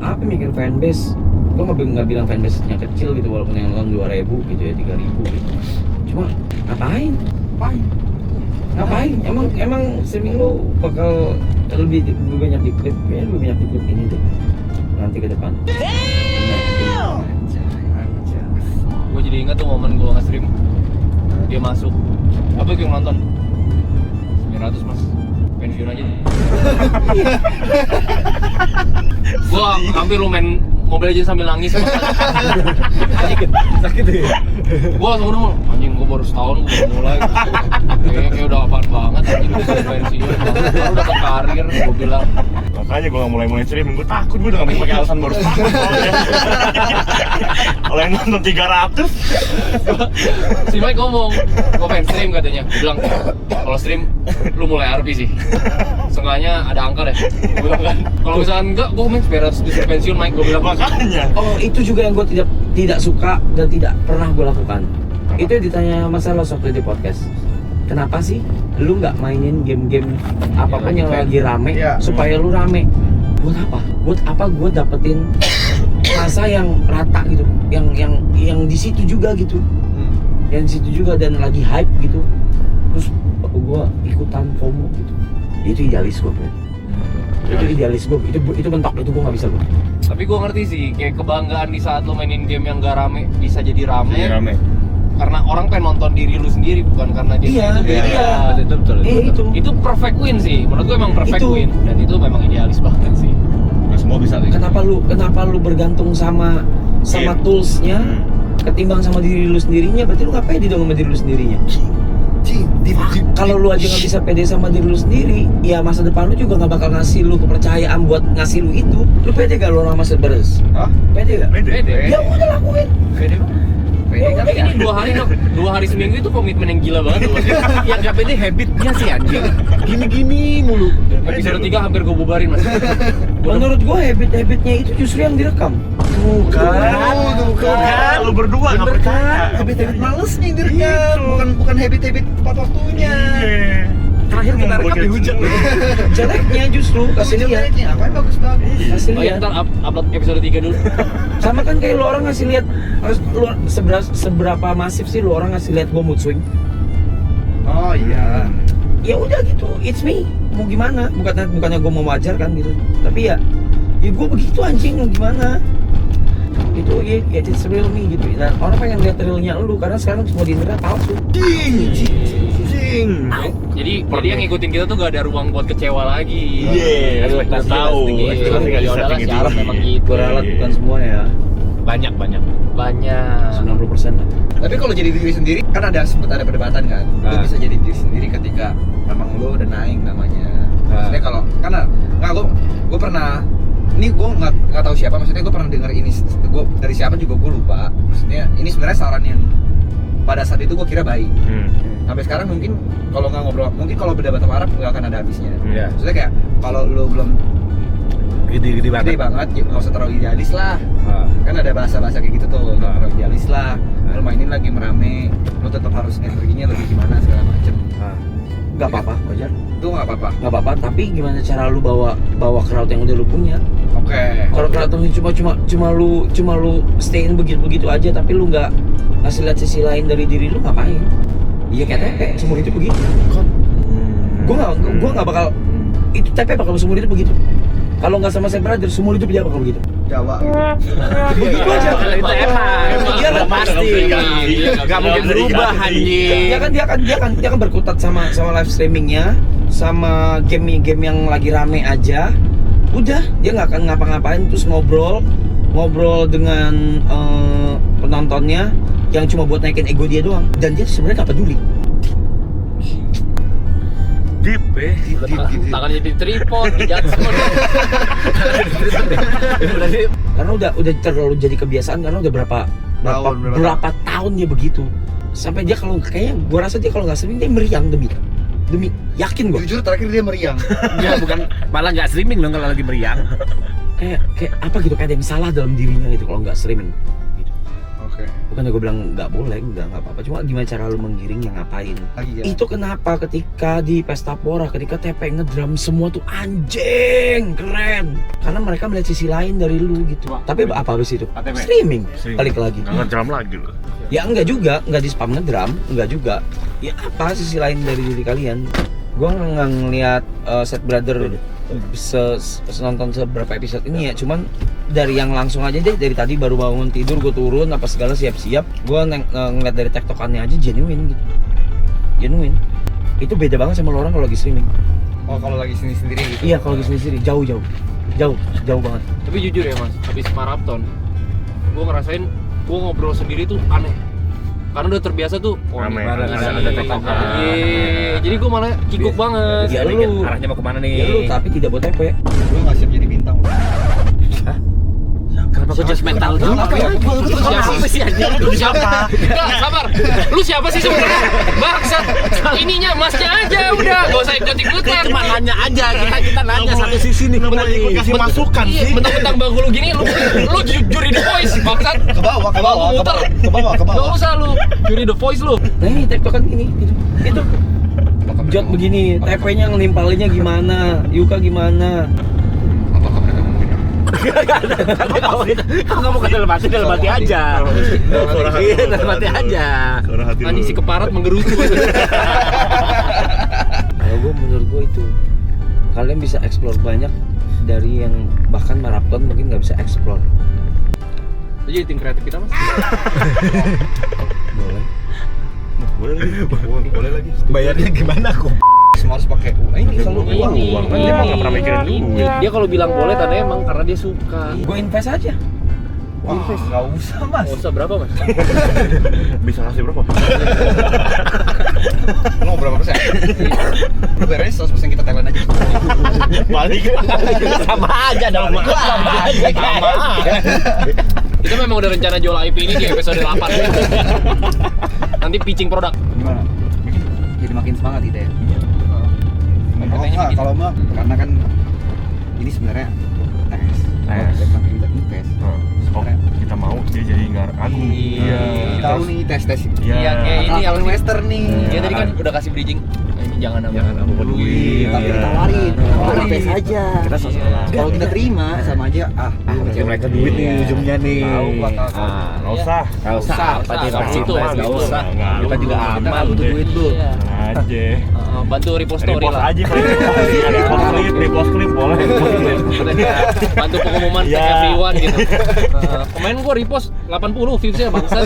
Apa mikir fanbase? Gue nggak bilang fanbase-nya kecil gitu, walaupun yang nonton 2.000 gitu ya, 3.000 gitu. Cuma ngapain? Emang streaming lu bakal lebih banyak di klip, kayaknya lebih banyak di klip ini deh nanti ke depan. Gue jadi ingat tuh momen gue nge-stream. Dia masuk. Apa yang nonton? 900, Mas. Pensiun aja nih. Gua hampir lu main Mobile Legends sambil nangis. Sakit ya. Gua langsung ngomong, anjing gua baru setahun gua baru mulai. Kayak udah apaan banget anjing udah pensiun, baru dapat karir gua bilang. Makanya gue nggak mulai streaming, gue takut gue udah nggak bisa pakai alasan baru setahun. Kalau yang nonton 300, Si Mike ngomong, gua pengen stream katanya. Gua bilang, kalau stream lu mulai RP sih. Seenggaknya ada angka deh. Gua bilang kan. Kalau misalkan enggak, gua main 900 di pensiun Mike gua bilang. makanya. Oh, itu juga yang gue tidak suka dan tidak pernah gue lakukan. Itu yang ditanya masalah waktu di podcast. Kenapa sih lu nggak mainin game-game apapun yang lagi rame Iya. supaya lu rame? Buat apa? Buat apa gue dapetin masa yang rata gitu, yang di situ juga gitu, yang di situ juga dan lagi hype gitu. Terus gue ikutan FOMO gitu. Itu idealis gue, bro. Itu idealis gue. Itu mentok. Itu gue nggak bisa gue. Tapi gue ngerti sih, kayak kebanggaan di saat lo mainin game yang gak rame bisa jadi rame. Iya, rame. Karena orang pengen nonton diri lu sendiri, bukan karena dia Iya, itu beda. iya. Betul. Itu. Itu perfect win sih, menurut gue emang perfect Itu. win. Dan itu memang idealis banget sih. Nggak semua bisa. Kenapa lu bergantung sama Game. toolsnya ketimbang sama diri lu sendirinya? Berarti lu nggak pede dong sama diri lu sendirinya. Kalau lu aja nggak bisa pede sama diri lu sendiri, ya masa depan lu juga nggak bakal ngasih lu kepercayaan buat ngasih lu itu. Lu pede gak lu sama Cerberus? Hah? Pede gak? Pede. Ya udah lakuin. Pede banget. Pede kan Tapi ini 2 hari dong, 2 hari seminggu itu komitmen yang gila banget loh. Yang gak pede habitnya sih anjing. Gini-gini mulu. Episode 3 hampir gue bubarin Mas. Menurut gua habitnya itu justru yang direkam. Bukan. Lu berdua nggak percaya. Habit-habit malesnya yang direkam, bukan habit-habit tepat waktunya. Iya. Terakhir kita rekam di hujan. Jeleknya justru kasih lihat. Apa yang bagus-bagus? Kasih Oh ya, lihat. ntar upload episode 3 dulu. Sama kan kayak lu orang ngasih lihat seberapa masif sih lu orang ngasih lihat gua mood swing. Oh iya. Ya udah gitu, it's me. Mau gimana? Bukannya gua mau wajarkan gitu. Tapi ya gua begitu anjing, mau gimana? Itu ya it's real me gitu. Dan orang pengen lihat realnya lu karena sekarang semua di internet palsu. anjing. Jadi yang ngikutin kita tuh gak ada ruang buat kecewa lagi. Iya, ekspektasi tahu. Ekspektasi nggak Ya udahlah, disetting syarat tinggi. memang gitu. Beralat bukan semua ya. Banyak. Banyak. 90% lah. Tapi kalau jadi diri sendiri kan sempat ada perdebatan kan. Lu Ah. bisa jadi diri sendiri ketika memang lu udah naik namanya. Maksudnya kalau karena nggak gue pernah ini gue nggak tahu siapa, maksudnya gue pernah dengar ini gue dari siapa juga gue lupa. Maksudnya ini sebenarnya saran yang pada saat itu gue kira baik. Sampai sekarang mungkin kalau nggak ngobrol, mungkin kalau berdebat sama Arab nggak akan ada habisnya. Iya. Maksudnya kayak kalau lu belum Gede gede banget, ya nggak usah terlalu idealis lah. Kan ada bahasa-bahasa kayak gitu tuh, nggak terlalu idealis lah. Lu mainin lagi merame, lu tetap harus energinya lebih gimana segala macem. Nggak apa-apa, wajar. Itu nggak apa-apa. Nggak apa-apa, tapi gimana cara lu bawa crowd yang udah lu punya? Oke. Kalau crowd lu cuma lu stayin begitu aja, tapi lu nggak ngasih lihat sisi lain dari diri lu, ngapain? Iya kayak TP, seumur hidup begitu. Gua nggak bakal itu TP bakal seumur hidup begitu. Kalau nggak sama Set Brother, seumur hidup dia bakal begitu. Jawa. Begitu aja. Itu emang. Iya lah, pasti. Gak mungkin berubah anjing. Dia kan berkutat sama live streamingnya, sama game yang lagi rame aja. Udah, dia nggak akan ngapa-ngapain, terus ngobrol dengan penontonnya yang cuma buat naikin ego dia doang. Dan dia sebenarnya nggak peduli. Deep ya. Tangannya di tripod, di judgment. Karena udah terlalu jadi kebiasaan, karena udah berapa tahun dia begitu. Sampai dia kalau kayaknya gua rasa dia kalau nggak streaming dia meriang demi yakin gua. Jujur terakhir dia meriang. Ya bukan, malah nggak streaming dong kalau lagi meriang. Kayak apa gitu, kayak ada yang salah dalam dirinya gitu kalau nggak streaming. Oke. Bukannya gue bilang nggak boleh, nggak apa-apa. Cuma gimana cara lu menggiringnya, ngapain? Lagi ya. Itu kenapa ketika di Pesta Pora, ketika TP ngedrum semua tuh anjing, keren. Karena mereka melihat sisi lain dari lu gitu. Tapi apa habis itu? ATP. Streaming. Balik lagi. Nggak ngejam lagi loh. Ya enggak juga, enggak di spam ngedrum, enggak juga. Ya apa sisi lain dari diri kalian? Gua nggak ngeliat Set Brother nonton seberapa episode ini ya, cuman dari yang langsung aja deh, dari tadi baru bangun tidur gue turun apa segala siap-siap, gue ngeliat dari tektokannya aja genuine gitu, genuine. Itu beda banget sama lo orang kalau lagi streaming. Oh, kalau lagi sendiri gitu. Iya, kalau lagi sendiri jauh banget. Tapi jujur ya mas, habis maraton, gue ngerasain gue ngobrol sendiri tuh aneh. Karena udah terbiasa tuh, Rame, nih, ada tektokan. Iya, jadi gue malah kikuk banget. Ya Mikir lu, arahnya mau kemana nih? ya lu tapi tidak buat TP. Lu nggak siap jadi bintang. Kenapa kok judgmental gitu? Apa ya? Lu siapa sih anjing? Lu siapa? Enggak, sabar. Lu siapa sih sebenarnya? Bangsat. Ininya masnya aja udah, enggak usah ikut-ikutan. Cuma nanya aja, kita nanya satu sisi nih. Nggak boleh ikut kasih masukan Iya, sih. mentang-mentang bangku lu gini, lu juri The Voice, bangsat. Ke bawah. Enggak usah lu juri The Voice lu. Nah ini tektokan ini, itu. Jot begini, TP-nya ngelimpalinnya gimana, Yuka gimana? Kalau nggak mau ke dalam hati aja. Suara hati. Iya, dalam hati aja. Suara hati Anjing si keparat menggerutu. Kalau menurut gue itu kalian bisa explore banyak dari yang bahkan maraton mungkin nggak bisa explore. Itu jadi tim kreatif kita mas. Boleh lagi. Bayarnya gimana kok? Semua harus pakai uang. Ini selalu uang. Uang kan dia mah nggak pernah mikirin duit. Dia kalau bilang boleh tanda emang karena dia suka. Gue invest aja. Invest nggak usah mas. Nggak usah berapa mas? Bisa kasih berapa? Lu mau berapa persen? Lu bayarnya 100% kita Thailand aja. Balik. Sama aja dong. Sama aja. Kita memang udah rencana jual IP ini di episode 8. Nanti pitching produk. Gimana? Jadi makin semangat kita ya. Katanya Enggak, begitu. kalau mah karena kan ini sebenarnya tes. Kalau makin kita invest. Oh, kita mau dia jadi nggak agung. Iya. Tahu nih tes. Iya, kayak ini yang western nih. Dia tadi kan udah kasih bridging. Ini jangan apa peduli. Tapi ditawarin. Kalau tes aja. Kita sosial. Kalau kita terima sama aja lu ngecewain Mereka duit nih ujungnya nih. Tahu gua tahu. Nggak usah. Nggak usah. Apa dia Nggak pasti usah, invest, nggak nggak usah. Nggak, Kita juga lu- aman. kita butuh duit lu. Iya. Aja. Bantu repost story Repost lah. aja kalau repost klip boleh. Bantu pengumuman Iya. tag everyone gitu. Kemarin gua repost 80 viewsnya bangsat.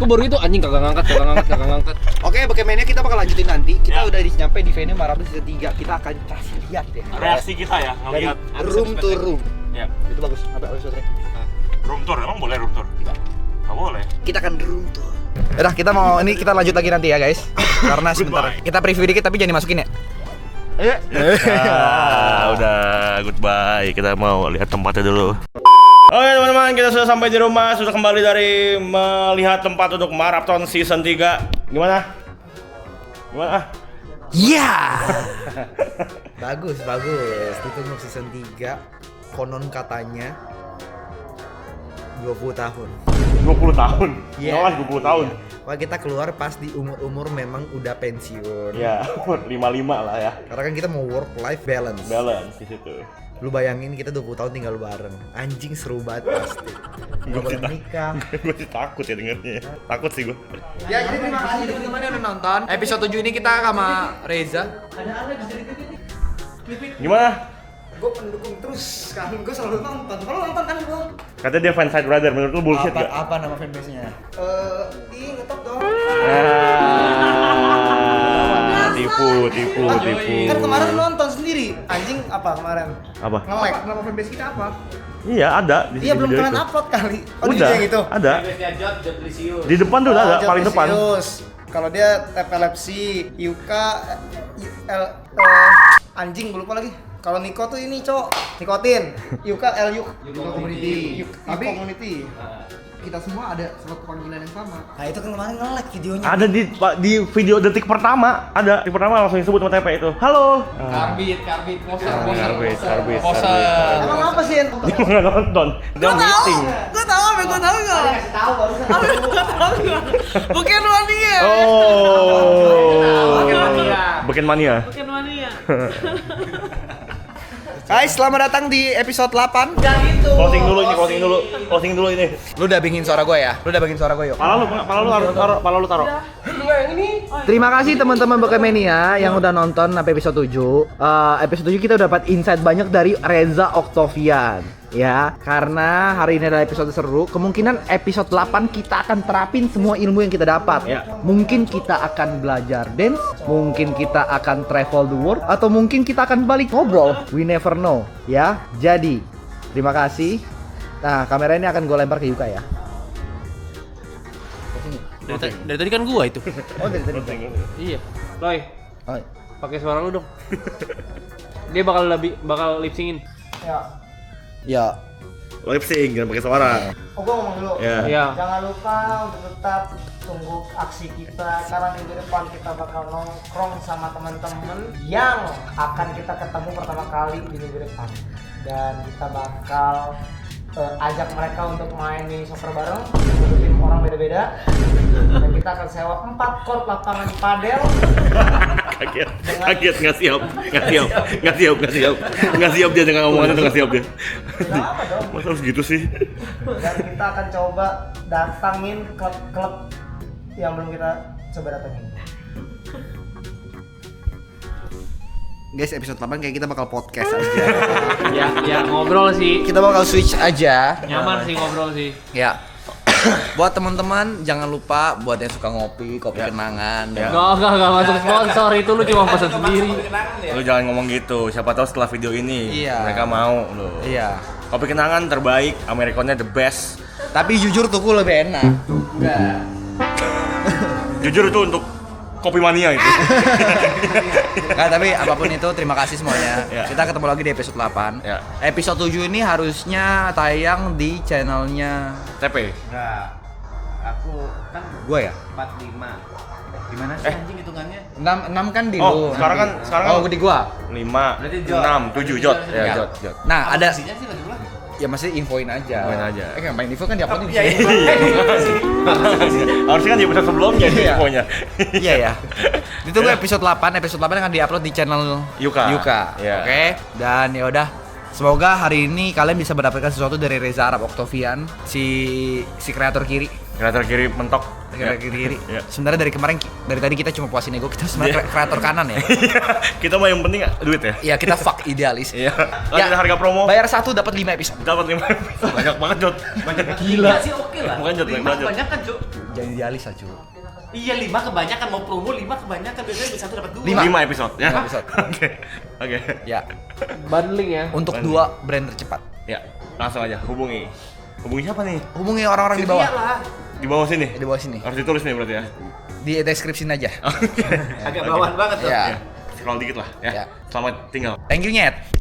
Gue baru itu anjing kagak ngangkat. Oke, bagaimana kita bakal lanjutin nanti. Kita Ya. udah nyampe di venue Marabel season 3. Kita akan kasih lihat ya. Reaksi kita ya Dari ngelihat. room to room. Ya. Itu bagus. Apa maksudnya? Room tour emang boleh room tour? Tidak. Nggak boleh. Kita akan room tour. Udah, kita mau ini kita lanjut lagi nanti ya, guys. Karena sebentar kita preview dikit tapi jangan dimasukin ya. Udah goodbye. Kita mau lihat tempatnya dulu. Oke teman-teman, kita sudah sampai di rumah, sudah kembali dari melihat tempat untuk marathon season 3. Gimana? Iya. bagus. Itu untuk season 3. Konon katanya 20 tahun. 20 tahun. Iya. Nolah 20 tahun. Wah, kita keluar pas di umur memang udah pensiun. Ya, 55 lah ya. Karena kan kita mau work life balance. Balance di situ. Lu bayangin kita 20 tahun tinggal bareng. Anjing seru banget pasti. Gak boleh nikah. Gue sih takut ya dengernya. Takut sih gue. Ya, jadi terima kasih teman-teman yang udah nonton. Episode 7 ini kita sama Reza. Gimana? Gue pendukung terus kan, gue selalu nonton. Kalau nonton kan gue. Katanya dia fanside brother, menurut lu bullshit gak? Apa nama fanbase-nya? Ngetop dong. Tipu. Kan kemarin lu nonton sendiri. Anjing apa kemarin? Apa? Nge-lag. Nama fanbase kita apa? Iya ada di Iya belum video kalian itu. upload kali. Oh di Udah, video yang itu. ada. Di depan tuh ada, Jod paling depan. Lisius. Kalau dia epilepsi, Yuka anjing gue lupa lagi. Kalau Niko tuh ini nikotin. Yuka Yuk Community. Tapi community. Kita semua ada suatu panggilan yang sama. Nah itu kan kemarin nge-lag videonya. Ada di video detik pertama, ada. Detik pertama langsung disebut sama TP itu. Halo. Karbit, Karbit. Emang apa sih? Dia nggak nonton. Dia meeting. Gue tahu enggak? Kasih tahu barusan. Bukan mania. Oh. Bukan Bikin mania. Guys, selamat datang di episode 8. Closing dulu ini. Lu udah bingin suara gue ya? Yuk. Pala lu taruh. Terima kasih teman-teman Bokemania yang udah nonton sampai episode 7. Episode 7 kita udah dapat insight banyak dari Reza Octavian. Ya, karena hari ini adalah episode seru, kemungkinan episode 8 kita akan terapin semua ilmu yang kita dapat. Ya. Mungkin kita akan belajar dance, mungkin kita akan travel the world, atau mungkin kita akan balik ngobrol. We never know, ya. Jadi, terima kasih. Nah, kamera ini akan gue lempar ke Yuka ya. Dari tadi kan gua itu. Oh, dari tadi. Iya. Loy, Oh, pakai suara lu dong. Dia bakal lip syncin. ya. Lip sync jangan pakai suara. Oh gue ngomong dulu. Ya. Iya. Jangan lupa untuk tetap tunggu aksi kita karena minggu depan kita bakal nongkrong sama teman-teman yang akan kita ketemu pertama kali di minggu depan dan kita bakal ajak mereka untuk main mini soccer bareng untuk tim orang beda-beda dan kita akan sewa 4 court lapangan padel. Kaget nggak siap dia dengan omongan itu nggak siap dia. Kenapa dong? Masa harus gitu sih? Dan kita akan coba datangin klub-klub yang belum kita coba datangin. Guys, episode 8 kayak kita bakal podcast aja. Ya ngobrol sih. Kita bakal switch aja. Nyaman sih ngobrol sih. Ya. Buat teman-teman jangan lupa buat yang suka ngopi, kopi kenangan. Ya. Enggak masuk sponsor itu lu cuma pesan sendiri. Lu jangan ngomong gitu. Siapa tahu setelah video ini Iya. mereka mau loh. Iya. Kopi kenangan terbaik, Amerikonnya the best. Tapi jujur tuku lebih enak. Enggak. Jujur itu untuk kopi mania itu. Nggak, tapi apapun itu terima kasih semuanya. Ya. Kita ketemu lagi di episode 8. Ya. Episode 7 ini harusnya tayang di channelnya TP. Enggak. Aku kan gua ya. 45. Gimana sih? Anjing hitungannya. 6 kan di Oh, lu. sekarang kan Oh, di gua. 5, Berarti Jot. 6, 7 Jot. Ya, Ya. Jot. Nah, ada Sih lagi ulang. ya masih infoin aja. Infoin aja. Ngapain info kan di-upload di Iya. Harusnya kan di episode sebelumnya Iya. infonya. Iya ya. Ditunggu episode 8. Episode 8 akan di-upload di channel Yuka. Iya. Oke. Dan ya udah. Semoga hari ini kalian bisa mendapatkan sesuatu dari Reza Arab Octavian, si kreator kiri. Kreator kiri mentok. Kreator kiri. Ya. Sebenarnya dari kemarin, dari tadi kita cuma puasin ego, kita sebenarnya kreator kanan ya. Kita mah yang penting duit ya. Iya, kita fuck idealis. Iya. Lanjut harga promo. Bayar 1 dapat 5 episode. Dapat 5. Banyak banget, Jod. Banyak. Gila sih, oke lah. Bukan, Jod, 5 banyak. kebanyakan, Cuk. Jangan idealis aja. Iya, 5 kebanyakan, mau promo 5 kebanyakan, biasanya bisa 1 dapat 2. 5 episode ya. 5 episode. Oke. Oke. Ya, Bundling ya. untuk Banding. 2 brand tercepat. Ya, langsung aja hubungi. Hubungi siapa nih? Hubungi orang-orang di bawah. Iyalah. Di bawah sini. Di bawah sini. Harus ditulis nih berarti ya. Di deskripsi aja. Oke. Agak bawahan banget tuh. Ya. Scroll dikit lah ya. Ya. Selamat tinggal. Thank you, Nyet.